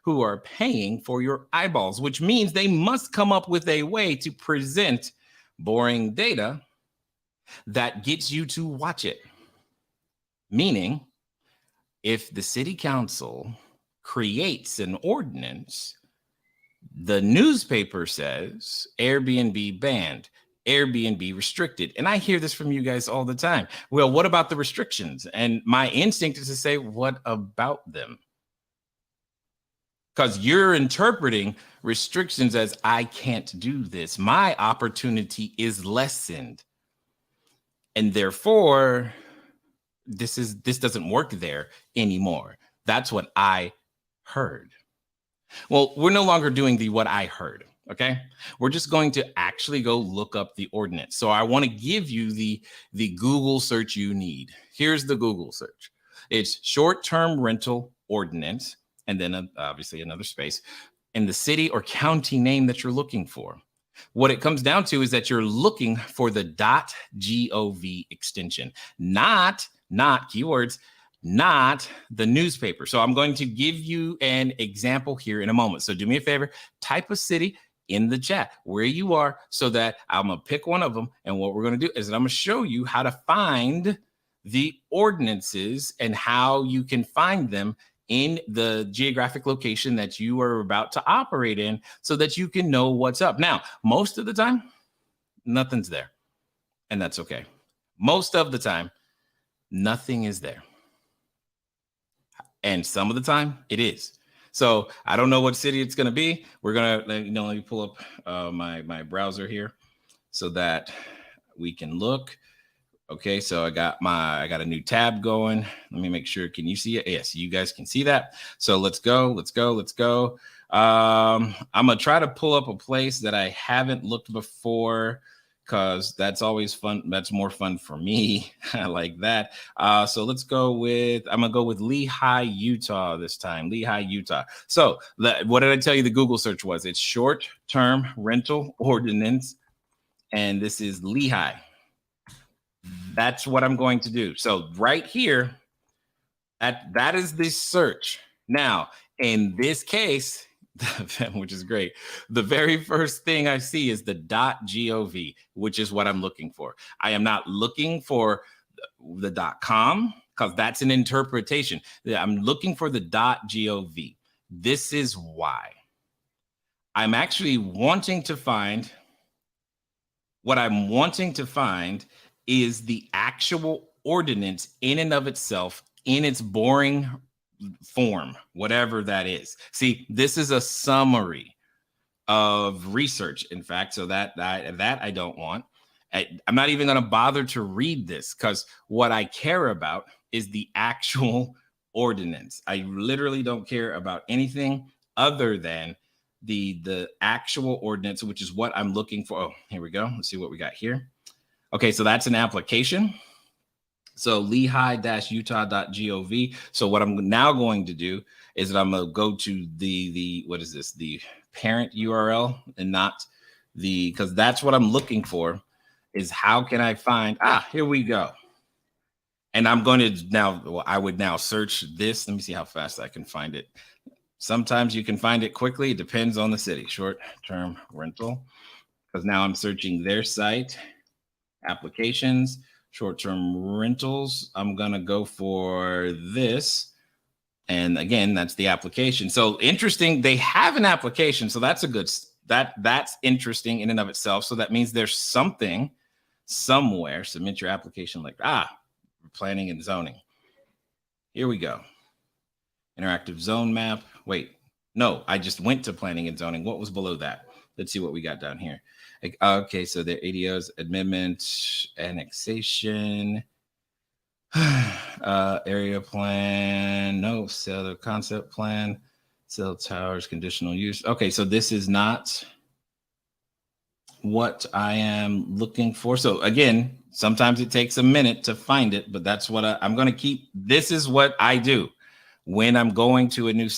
who are paying for your eyeballs, which means they must come up with a way to present boring data that gets you to watch it. Meaning, if the city council creates an ordinance, the newspaper says Airbnb banned, Airbnb restricted. And I hear this from you guys all the time. Well, what about the restrictions? And my instinct is to say, what about them? Because you're interpreting restrictions as I can't do this. My opportunity is lessened. And therefore, this doesn't work there anymore. That's what I heard. Well, we're no longer doing the what I heard. Okay, we're just going to actually go look up the ordinance. So I want to give you the Google search you need. Here's the Google search. It's short-term rental ordinance, and then obviously another space, in the city or county name that you're looking for. What it comes down to is that you're looking for the .gov extension, not keywords, not the newspaper. So I'm going to give you an example here in a moment. So do me a favor, type a city in the chat where you are so that I'm going to pick one of them. And what we're going to do is that I'm going to show you how to find the ordinances and how you can find them in the geographic location that you are about to operate in so that you can know what's up. Now, most of the time, nothing's there. And that's okay. Most of the time, nothing is there. And some of the time, it is. So I don't know what city it's going to be. We're going to, let me pull up my browser here so that we can look. Okay, so I got a new tab going. Let me make sure. Can you see it? Yes, you guys can see that. So let's go. I'm going to try to pull up a place that I haven't looked before, because that's always fun. That's more fun for me. I like that. So let's go with, I'm going to go with Lehi, Utah this time. Lehi, Utah. So what did I tell you the Google search was? It's short-term rental ordinance. And this is Lehi. That's what I'm going to do. So right here, that is the search. Now, in this case, which is great, the very first thing I see is the .gov, which is what I'm looking for. I am not looking for the .com because that's an interpretation. I'm looking for the .gov. This is why. I'm actually wanting to find, what I'm wanting to find is the actual ordinance in and of itself in its boring form, whatever that is. See, this is a summary of research, in fact, so that I don't want. I'm not even going to bother to read this because what I care about is the actual ordinance. I literally don't care about anything other than the actual ordinance, which is what I'm looking for. Oh, here we go. Let's see what we got here. Okay, so that's an application. So Lehi-Utah.gov. So what I'm now going to do is that I'm going to go to the what is this? The parent URL and not because that's what I'm looking for is how can I find, here we go. And I'm going to now, I would now search this. Let me see how fast I can find it. Sometimes you can find it quickly. It depends on the city. Short-term rental. Because now I'm searching their site. Applications, short-term rentals. I'm going to go for this. And again, that's the application. So interesting. They have an application. So that's a good, that's interesting in and of itself. So that means there's something somewhere. Submit your application like, planning and zoning. Here we go. Interactive zone map. Wait, no, I just went to planning and zoning. What was below that? Let's see what we got down here. Okay, so the ADOs, amendment, annexation, area plan, no, cell concept plan, cell towers, conditional use. Okay, so this is not what I am looking for. So again, sometimes it takes a minute to find it, but that's what I'm going to keep. This is what I do when I'm going to a new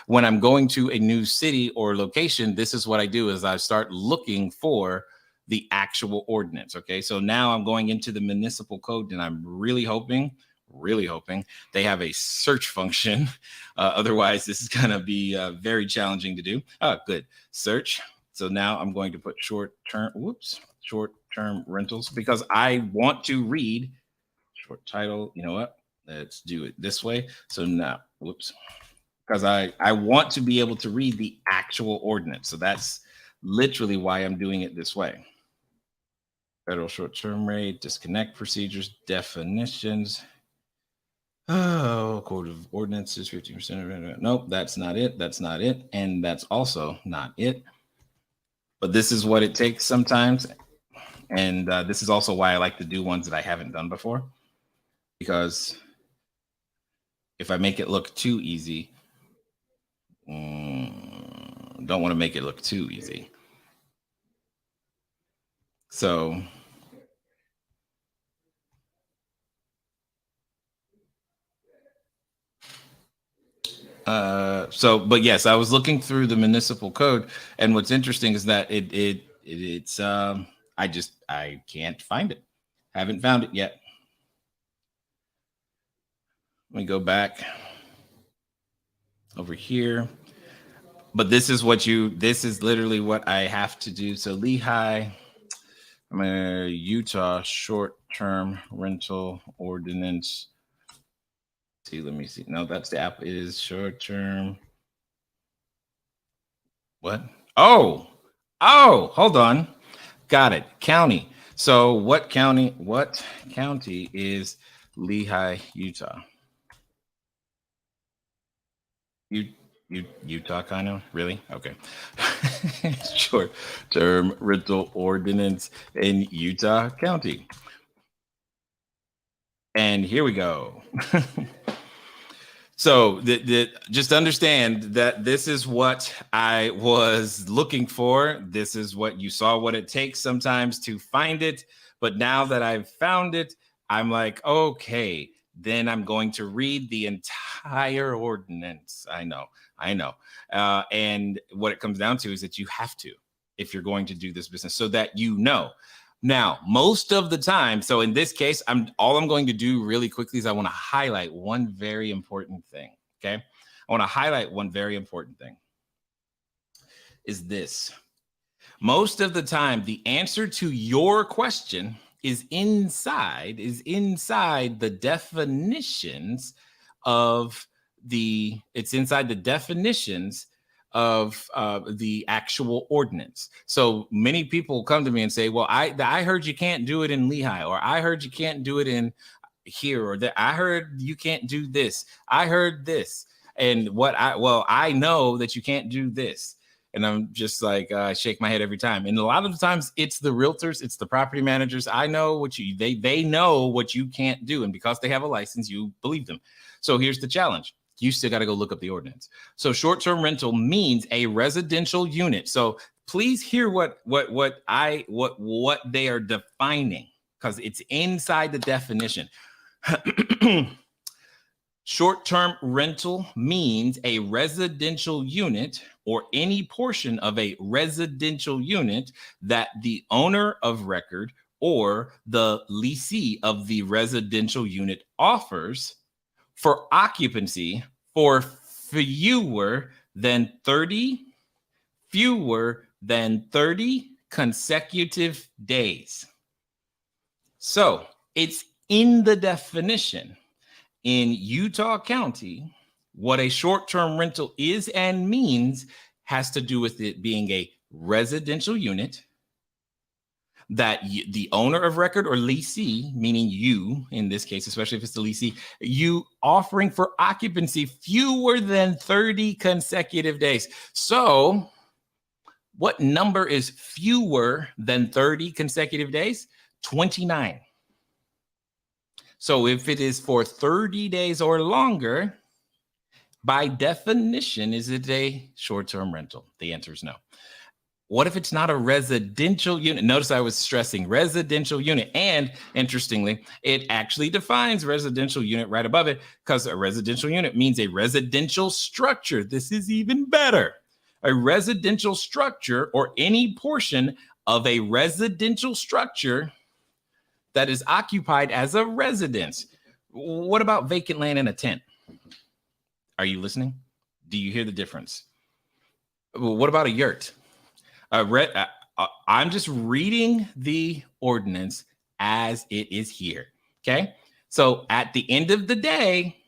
when I'm going to a new city or location. This is what I do is I start looking for the actual ordinance. Okay, so now I'm going into the municipal code and I'm really hoping really hoping they have a search function. Otherwise, this is going to be very challenging to do. Oh, good. Search. So now I'm going to put short-term rentals because I want to read short title. You know what? Let's do it this way. So now, because I want to be able to read the actual ordinance. So that's literally why I'm doing it this way. Federal short-term rate, disconnect procedures, definitions. Oh, code of ordinances, 15%. Nope, that's not it. That's not it. And that's also not it. But this is what it takes sometimes. And this is also why I like to do ones that I haven't done before. Because if I make it look too easy, don't want to make it look too easy. So but yes, I was looking through the municipal code, and what's interesting is that it's I can't find it. Haven't found it yet. Let me go back over here. But this is literally what I have to do. So Lehigh, I'm a Utah short-term rental ordinance. Let me see. No, that's the app. It is short-term. What? Oh, hold on. Got it. County. So what county is Lehigh, Utah? Utah, kind of? Really? Okay. Short-term rental ordinance in Utah County. And here we go. So just understand that this is what I was looking for. This is what you saw, what it takes sometimes to find it. But now that I've found it, I'm like, okay, then I'm going to read the entire ordinance. I know. And what it comes down to is that you have to, if you're going to do this business, so that you know. Now, most of the time, so in this case, all I'm going to do really quickly is I want to highlight one very important thing, okay? I want to highlight one very important thing is this. Most of the time, the answer to your question is inside the definitions of the actual ordinance. So many people come to me and say, well, I heard you can't do it in Lehigh, or I heard you can't do it in here, or that I heard you can't do this. I heard this. And I know that you can't do this. And I'm just like, I shake my head every time. And a lot of the times it's the realtors, it's the property managers. I know what they know what you can't do. And because they have a license, you believe them. So here's the challenge. You still got to go look up the ordinance. So short-term rental means a residential unit. So please hear what they are defining, because it's inside the definition. Short-term rental means a residential unit or any portion of a residential unit that the owner of record or the leasee of the residential unit offers for occupancy for fewer than 30 consecutive days. So it's in the definition. In Utah County, what a short-term rental is and means has to do with it being a residential unit that the owner of record or leasee, meaning you, in this case, especially if it's the leasee, you offering for occupancy fewer than 30 consecutive days. So what number is fewer than 30 consecutive days? 29. So if it is for 30 days or longer, by definition, is it a short-term rental? The answer is no. What if it's not a residential unit? Notice I was stressing residential unit. And interestingly, it actually defines residential unit right above it, because a residential unit means a residential structure. This is even better. A residential structure or any portion of a residential structure that is occupied as a residence. What about vacant land in a tent? Are you listening? Do you hear the difference? What about a yurt? I'm just reading the ordinance as it is here. Okay. So at the end of the day,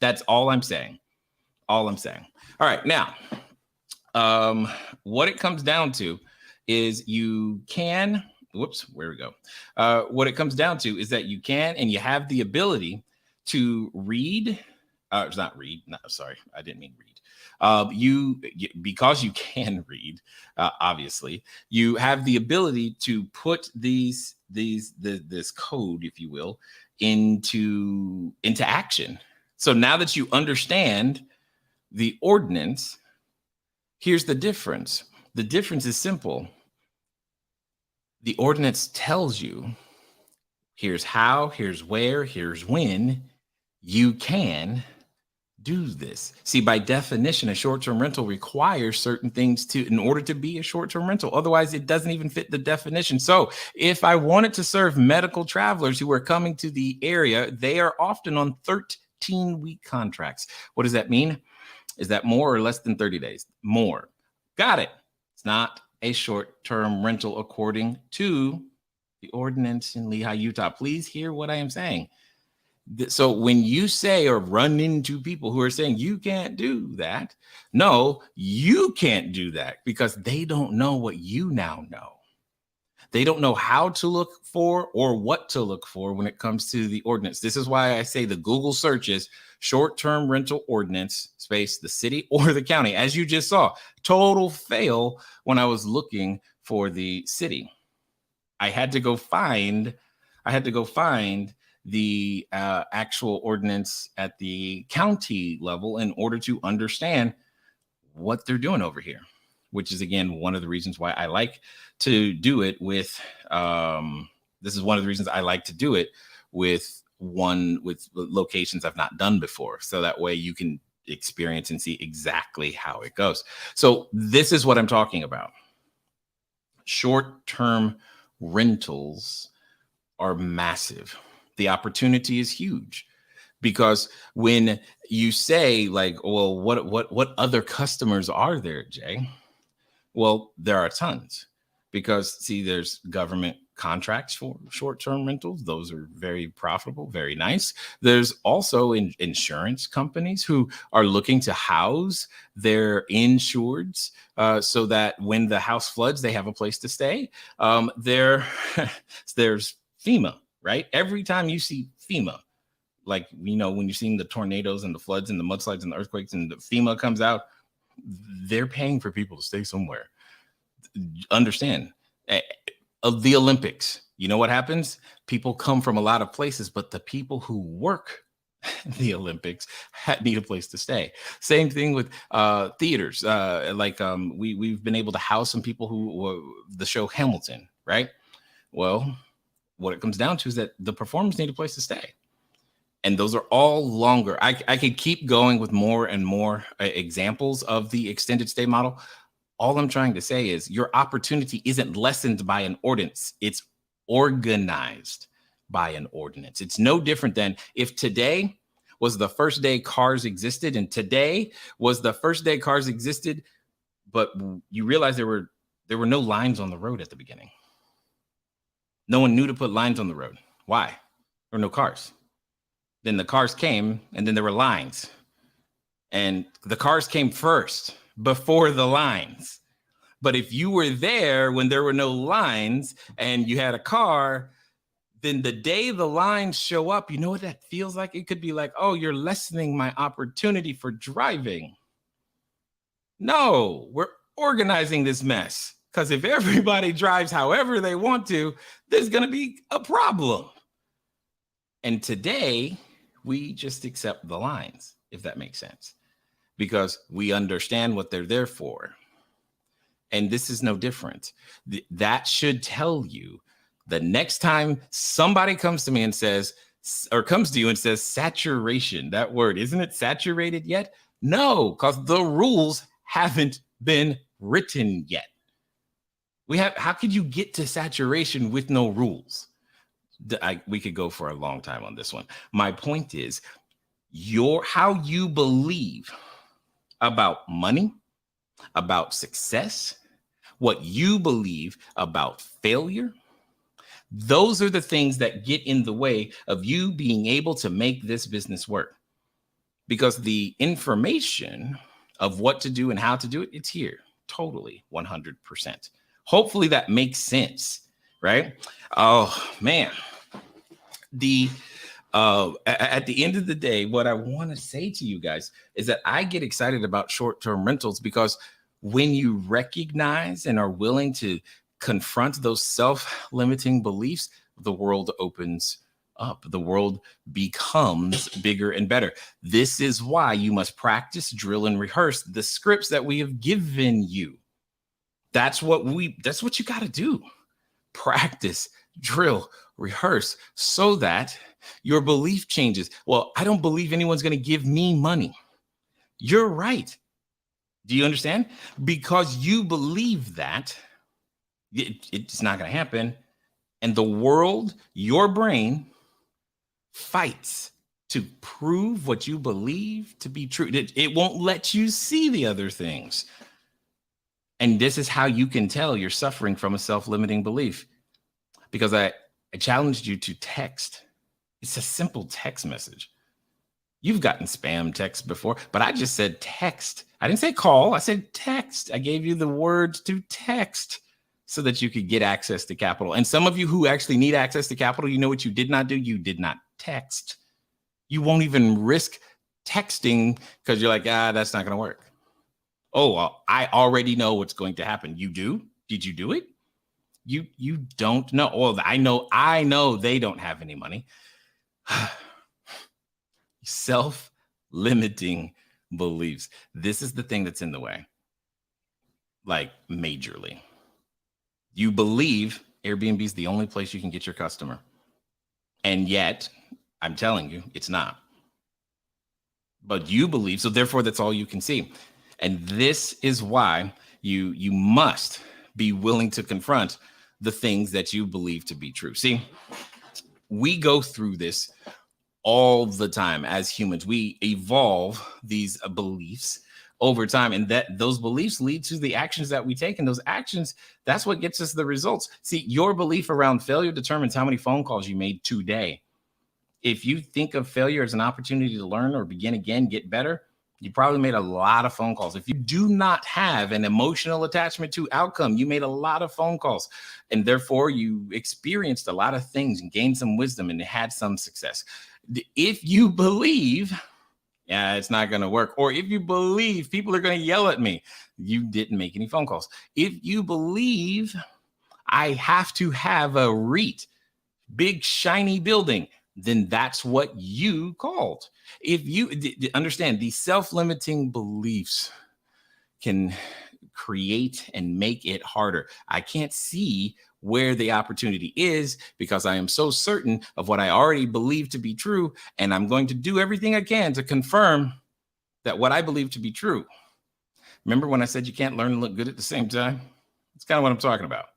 that's all I'm saying. All I'm saying. All right. Now, what it comes down to is you can, where we go. What it comes down to is that you can and you have the ability to read. It's not read. No, sorry, I didn't mean read. Because you can read, obviously, you have the ability to put this code, if you will, into action. So now that you understand the ordinance, here's the difference. The difference is simple. The ordinance tells you here's how, here's where, here's when you can do this. See, by definition, a short-term rental requires certain things in order to be a short-term rental. Otherwise, it doesn't even fit the definition. So if I wanted to serve medical travelers who are coming to the area, they are often on 13-week contracts. What does that mean? Is that more or less than 30 days? More. Got it. It's not a short-term rental according to the ordinance in Lehigh, Utah. Please hear what I am saying. So when you say or run into people who are saying you can't do that, no, you can't do that because they don't know what you now know. They don't know how to look for or what to look for when it comes to the ordinance. This is why I say the Google search is short-term rental ordinance space, the city or the county. As you just saw, total fail when I was looking for the city. I had to go find the actual ordinance at the county level in order to understand what they're doing over here, which is, again, one of the reasons why I like to do it with, this is one of the reasons I like to do it with locations I've not done before. So that way you can experience and see exactly how it goes. So this is what I'm talking about. Short-term rentals are massive. The opportunity is huge because when you say like, well, what other customers are there, Jay? Well, there are tons because see, there's government contracts for short-term rentals. Those are very profitable, very nice. There's also insurance companies who are looking to house their insureds so that when the house floods, they have a place to stay. There's FEMA. Right? Every time you see FEMA, like, you know, when you're seeing the tornadoes and the floods and the mudslides and the earthquakes and the FEMA comes out, they're paying for people to stay somewhere. Understand, of the Olympics, you know what happens? People come from a lot of places, but the people who work the Olympics need a place to stay. Same thing with theaters. We've been able to house some people who the show Hamilton, right? Well, what it comes down to is that the performers need a place to stay. And those are all longer. I could keep going with more and more examples of the extended stay model. All I'm trying to say is your opportunity isn't lessened by an ordinance. It's organized by an ordinance. It's no different than if today was the first day cars existed and today was the first day cars existed, but you realize there were no lines on the road at the beginning. No one knew to put lines on the road. Why? There were no cars. Then the cars came, and then there were lines. And the cars came first before the lines. But if you were there when there were no lines and you had a car, then the day the lines show up, you know what that feels like? It could be like, oh, you're lessening my opportunity for driving. No, we're organizing this mess. Because if everybody drives however they want to, there's going to be a problem. And today, we just accept the lines, if that makes sense, because we understand what they're there for. And this is no different. That should tell you the next time somebody comes to me and says, or comes to you and says, saturation, that word, isn't it saturated yet? No, because the rules haven't been written yet. How could you get to saturation with no rules? we could go for a long time on this one. My point is how you believe about money, about success, what you believe about failure. Those are the things that get in the way of you being able to make this business work. Because the information of what to do and how to do it, it's here, totally, 100%. Hopefully that makes sense, right? Oh, man. At the end of the day, what I want to say to you guys is that I get excited about short-term rentals because when you recognize and are willing to confront those self-limiting beliefs, the world opens up. The world becomes bigger and better. This is why you must practice, drill, and rehearse the scripts that we have given you. That's what you got to do. Practice, drill, rehearse, so that your belief changes. Well, I don't believe anyone's going to give me money. You're right. Do you understand? Because you believe that, it's not going to happen. And the world, your brain, fights to prove what you believe to be true. It won't let you see the other things. And this is how you can tell you're suffering from a self-limiting belief. Because I challenged you to text. It's a simple text message. You've gotten spam text before, but I just said text. I didn't say call. I said text. I gave you the words to text so that you could get access to capital. And some of you who actually need access to capital, you know what you did not do? You did not text. You won't even risk texting because you're like, that's not going to work. Oh, well, I already know what's going to happen. You do? Did you do it? You don't know. Well, I know they don't have any money. Self-limiting beliefs. This is the thing that's in the way. Like majorly. You believe Airbnb is the only place you can get your customer. And yet, I'm telling you, it's not. But you believe, so therefore that's all you can see. And this is why you must be willing to confront the things that you believe to be true. See, we go through this all the time as humans. We evolve these beliefs over time, and that those beliefs lead to the actions that we take, and those actions, that's what gets us the results. See, your belief around failure determines how many phone calls you made today. If you think of failure as an opportunity to learn or begin again, get better, you probably made a lot of phone calls. If you do not have an emotional attachment to outcome, you made a lot of phone calls, and therefore you experienced a lot of things and gained some wisdom and had some success. If you believe, it's not going to work, or if you believe people are going to yell at me, you didn't make any phone calls. If you believe I have to have a REIT, big shiny building, then that's what you called. If you understand, these self-limiting beliefs can create and make it harder. I can't see where the opportunity is because I am so certain of what I already believe to be true, and I'm going to do everything I can to confirm that what I believe to be true. Remember when I said you can't learn and look good at the same time? That's kind of what I'm talking about.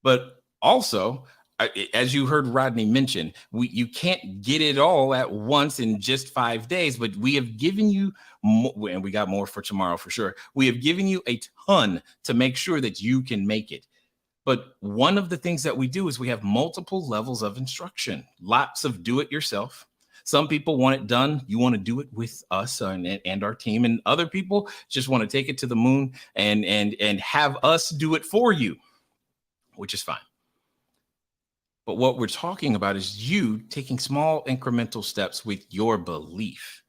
But also, as you heard Rodney mention, you can't get it all at once in just 5 days, but we have given you more, and we got more for tomorrow for sure. We have given you a ton to make sure that you can make it. But one of the things that we do is we have multiple levels of instruction, lots of do it yourself. Some people want it done. You want to do it with us and our team, and other people just want to take it to the moon and have us do it for you, which is fine. But what we're talking about is you taking small incremental steps with your belief.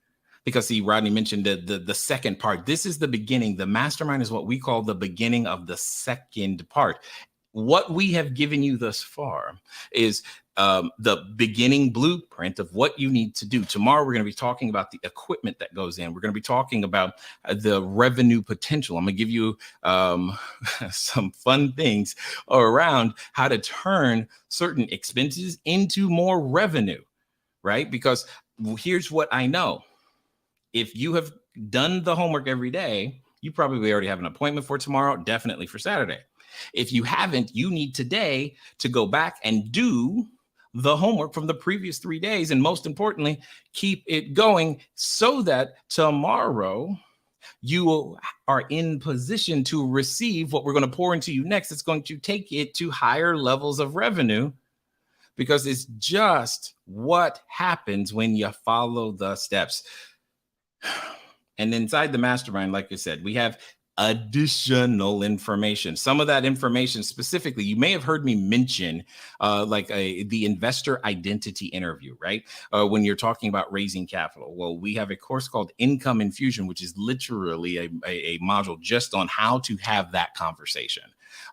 Because see, Rodney mentioned the second part. This is the beginning. The mastermind is what we call the beginning of the second part. What we have given you thus far is the beginning blueprint of what you need to do. Tomorrow, we're going to be talking about the equipment that goes in. We're going to be talking about the revenue potential. I'm going to give you some fun things around how to turn certain expenses into more revenue, right? Because here's what I know. If you have done the homework every day, you probably already have an appointment for tomorrow, definitely for Saturday. If you haven't, you need today to go back and do the homework from the previous 3 days. And most importantly, keep it going so that tomorrow you are in position to receive what we're going to pour into you next. It's going to take it to higher levels of revenue, because it's just what happens when you follow the steps. And inside the mastermind, like I said, we have additional information. Some of that information specifically, you may have heard me mention the investor identity interview, right? When you're talking about raising capital. Well, we have a course called Income Infusion, which is literally a module just on how to have that conversation.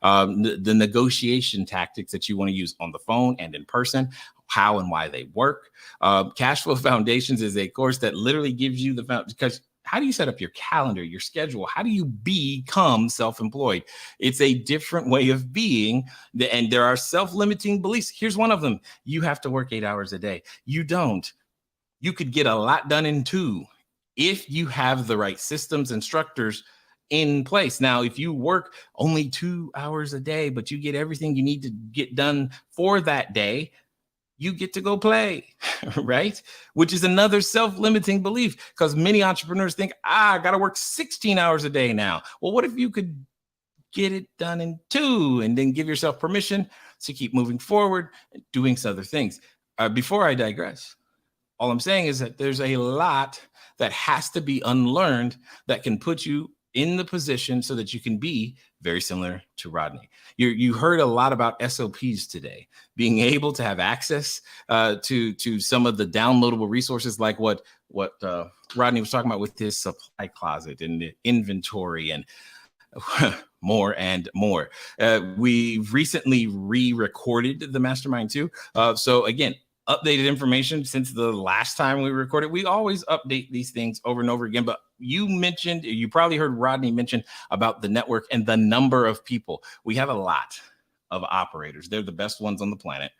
The negotiation tactics that you want to use on the phone and in person, how and why they work. Cashflow Foundations is a course that literally gives you because how do you set up your calendar, your schedule? How do you become self-employed? It's a different way of being, and there are self-limiting beliefs. Here's one of them. You have to work 8 hours a day. You don't. You could get a lot done in 2 if you have the right systems and structures in place. Now, if you work only 2 hours a day, but you get everything you need to get done for that day, you get to go play, right? Which is another self-limiting belief, because many entrepreneurs think, I got to work 16 hours a day now. Well, what if you could get it done in 2 and then give yourself permission to keep moving forward and doing some other things? Before I digress, all I'm saying is that there's a lot that has to be unlearned that can put you in the position so that you can be very similar to Rodney. You heard a lot about SOPs today, being able to have access to some of the downloadable resources, like what Rodney was talking about with his supply closet and the inventory and more and more. We recently re-recorded the Mastermind too. So again, updated information since the last time we recorded. We always update these things over and over again, but you probably heard Rodney mention about the network and the number of people. We have a lot of operators. They're the best ones on the planet,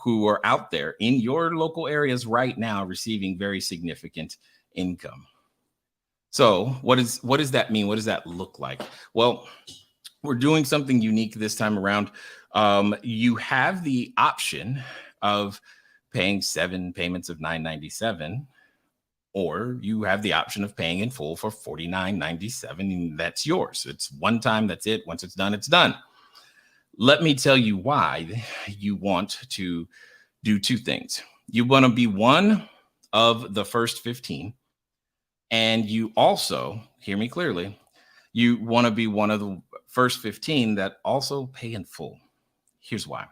who are out there in your local areas right now receiving very significant income. So what does that mean? What does that look like? Well, we're doing something unique this time around. You have the option of paying 7 payments of $9.97, or you have the option of paying in full for $49.97, and that's yours. It's one time, that's it. Once it's done, it's done. Let me tell you why you want to do 2 things. You want to be one of the first 15, and you also, hear me clearly, you want to be one of the first 15 that also pay in full. Here's why.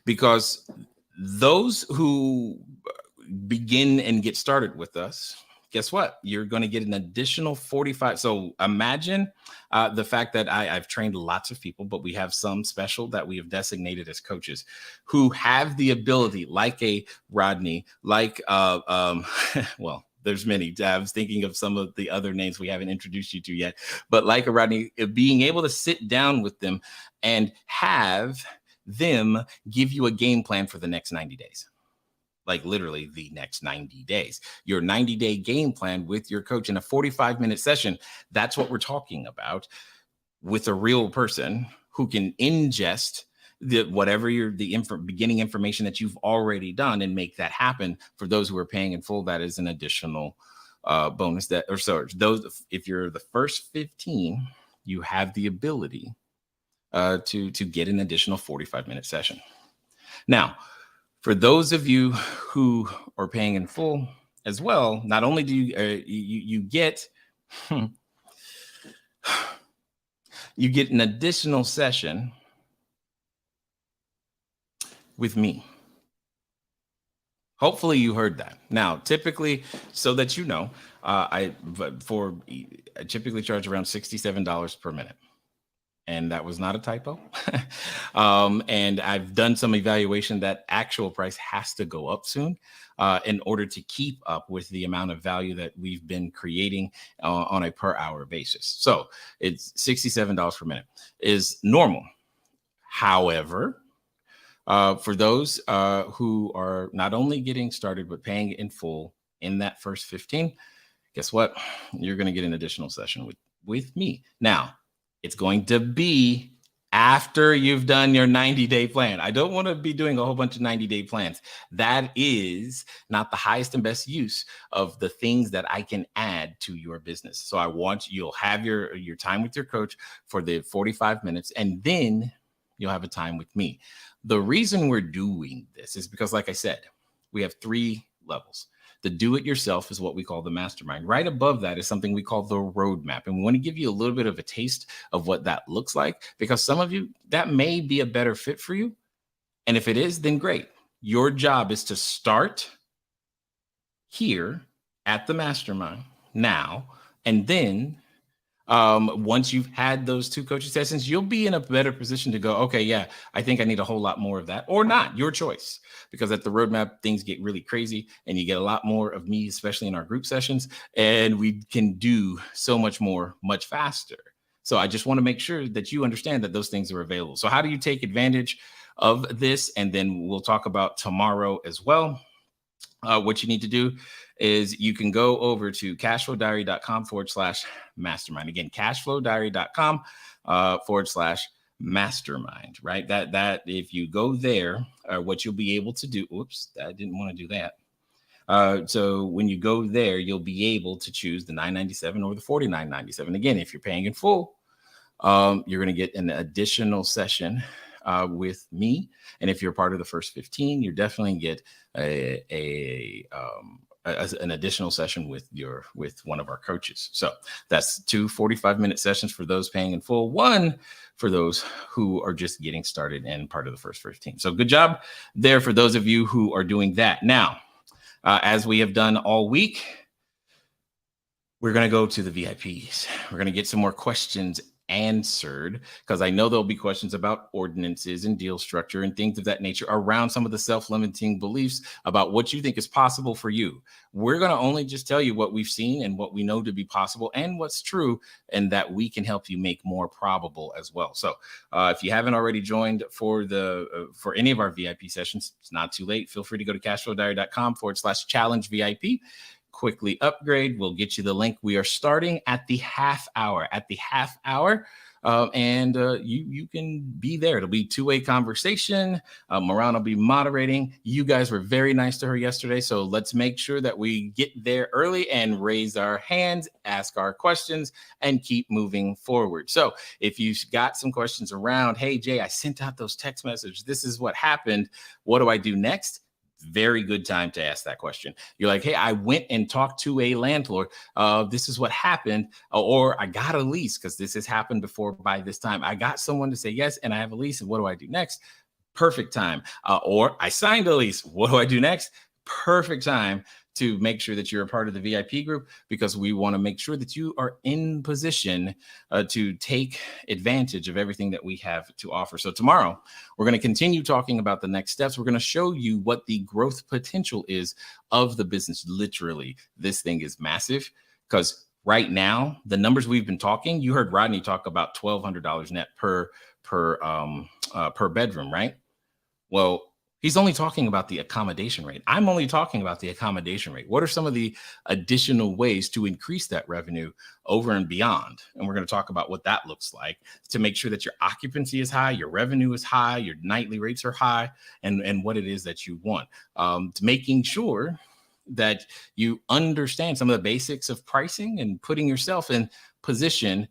Because those who begin and get started with us, guess what? You're going to get an additional 45. So imagine the fact that I've trained lots of people, but we have some special that we have designated as coaches who have the ability, like a Rodney, like, well, there's many. I was thinking of some of the other names we haven't introduced you to yet, but like a Rodney, being able to sit down with them and have them give you a game plan for the next 90 days. Like literally the next 90 days, your 90-day game plan with your coach in a 45-minute session. That's what we're talking about, with a real person who can ingest the beginning information that you've already done and make that happen. For those who are paying in full, that is an additional bonus. If you're the first 15, you have the ability to get an additional 45-minute session. Now, for those of you who are paying in full as well, not only do you get you get an additional session with me. Hopefully you heard that. Now, typically, so that you know, I typically charge around $67 per minute. And that was not a typo. And I've done some evaluation that actual price has to go up soon in order to keep up with the amount of value that we've been creating on a per hour basis. So it's $67 per minute is normal. However, for those who are not only getting started, but paying in full in that first 15, guess what? You're going to get an additional session with me. Now, it's going to be after you've done your 90-day plan. I don't want to be doing a whole bunch of 90-day plans. That is not the highest and best use of the things that I can add to your business. So I want you'll have your time with your coach for the 45 minutes, and then you'll have a time with me. The reason we're doing this is because, like I said, we have 3 levels. The do-it-yourself is what we call the mastermind. Right above that is something we call the roadmap. And we want to give you a little bit of a taste of what that looks like, because some of you, that may be a better fit for you. And if it is, then great. Your job is to start here at the mastermind now, and then once you've had those 2 coaching sessions, you'll be in a better position to go, okay, yeah, I think I need a whole lot more of that, or not, your choice. Because at the roadmap, things get really crazy and you get a lot more of me, especially in our group sessions, and we can do so much more, much faster. So I just want to make sure that you understand that those things are available. So how do you take advantage of this? And then we'll talk about tomorrow as well. What you need to do is you can go over to cashflowdiary.com/mastermind. Again, cashflowdiary.com/mastermind, right? That if you go there, what you'll be able to do, oops, I didn't want to do that. So when you go there, you'll be able to choose the $9.97 or the $49.97. Again, if you're paying in full, you're going to get an additional session with me. And if you're part of the first 15, you definitely get an additional session with one of our coaches. So that's 2 45-minute sessions for those paying in full, 1 for those who are just getting started and part of the first 15. So good job there for those of you who are doing that. Now, as we have done all week, we're going to go to the VIPs. We're going to get some more questions answered, because I know there'll be questions about ordinances and deal structure and things of that nature around some of the self-limiting beliefs about what you think is possible for you. We're going to only just tell you what we've seen and what we know to be possible and what's true, and that we can help you make more probable as well. So if you haven't already joined for any of our VIP sessions, it's not too late. Feel free to go to cashflowdiary.com/challenge VIP. Quickly upgrade. We'll get you the link. We are starting at the half hour. And you can be there. It'll be two-way conversation. Moran will be moderating. You guys were very nice to her yesterday, so let's make sure that we get there early and raise our hands, ask our questions, and keep moving forward. So if you've got some questions around, hey, Jay, I sent out those text messages. This is what happened. What do I do next? Very good time to ask that question. You're like, hey, I went and talked to a landlord. This is what happened. Or I got a lease, because this has happened before by this time. I got someone to say yes, and I have a lease. And what do I do next? Perfect time. Or I signed a lease. What do I do next? Perfect time to make sure that you're a part of the VIP group, because we want to make sure that you are in position to take advantage of everything that we have to offer. So tomorrow, we're going to continue talking about the next steps. We're going to show you what the growth potential is of the business. Literally, this thing is massive, because right now, the numbers we've been talking, you heard Rodney talk about $1,200 net per bedroom, right? Well, he's only talking about the accommodation rate. I'm only talking about the accommodation rate. What are some of the additional ways to increase that revenue over and beyond? And we're going to talk about what that looks like to make sure that your occupancy is high, your revenue is high, your nightly rates are high, and what it is that you want. To making sure that you understand some of the basics of pricing and putting yourself in position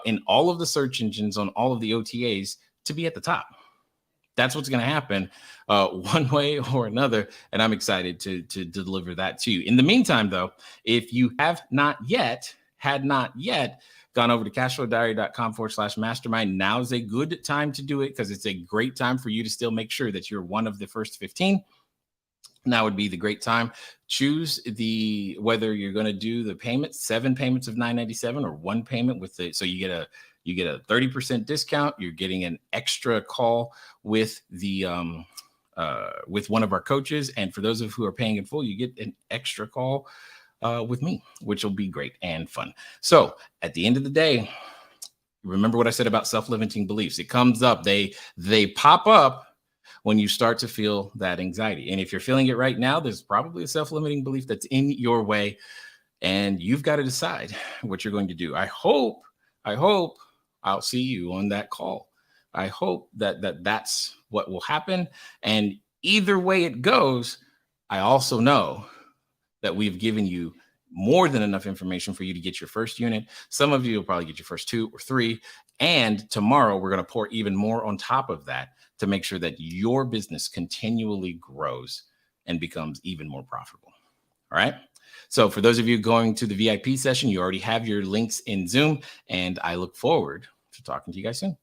in all of the search engines on all of the OTAs to be at the top. That's what's going to happen one way or another. And I'm excited to deliver that to you. In the meantime, though, if you had not yet gone over to cashflowdiary.com/mastermind, now is a good time to do it, because it's a great time for you to still make sure that you're one of the first 15. Now would be the great time. Choose whether you're going to do the payments, 7 payments of $9.97 or 1 payment so you get a 30% discount. You're getting an extra call with one of our coaches. And for those of who are paying in full, you get an extra call with me, which will be great and fun. So at the end of the day, remember what I said about self-limiting beliefs. It comes up. They pop up when you start to feel that anxiety. And if you're feeling it right now, there's probably a self-limiting belief that's in your way, and you've got to decide what you're going to do. I hope I'll see you on that call I hope that's what will happen. And either way it goes, I also know that we've given you more than enough information for you to get your first unit. Some of you will probably get your first 2 or 3. And tomorrow we're going to pour even more on top of that to make sure that your business continually grows and becomes even more profitable. All right. So for those of you going to the VIP session, you already have your links in Zoom, and I look forward to talking to you guys soon.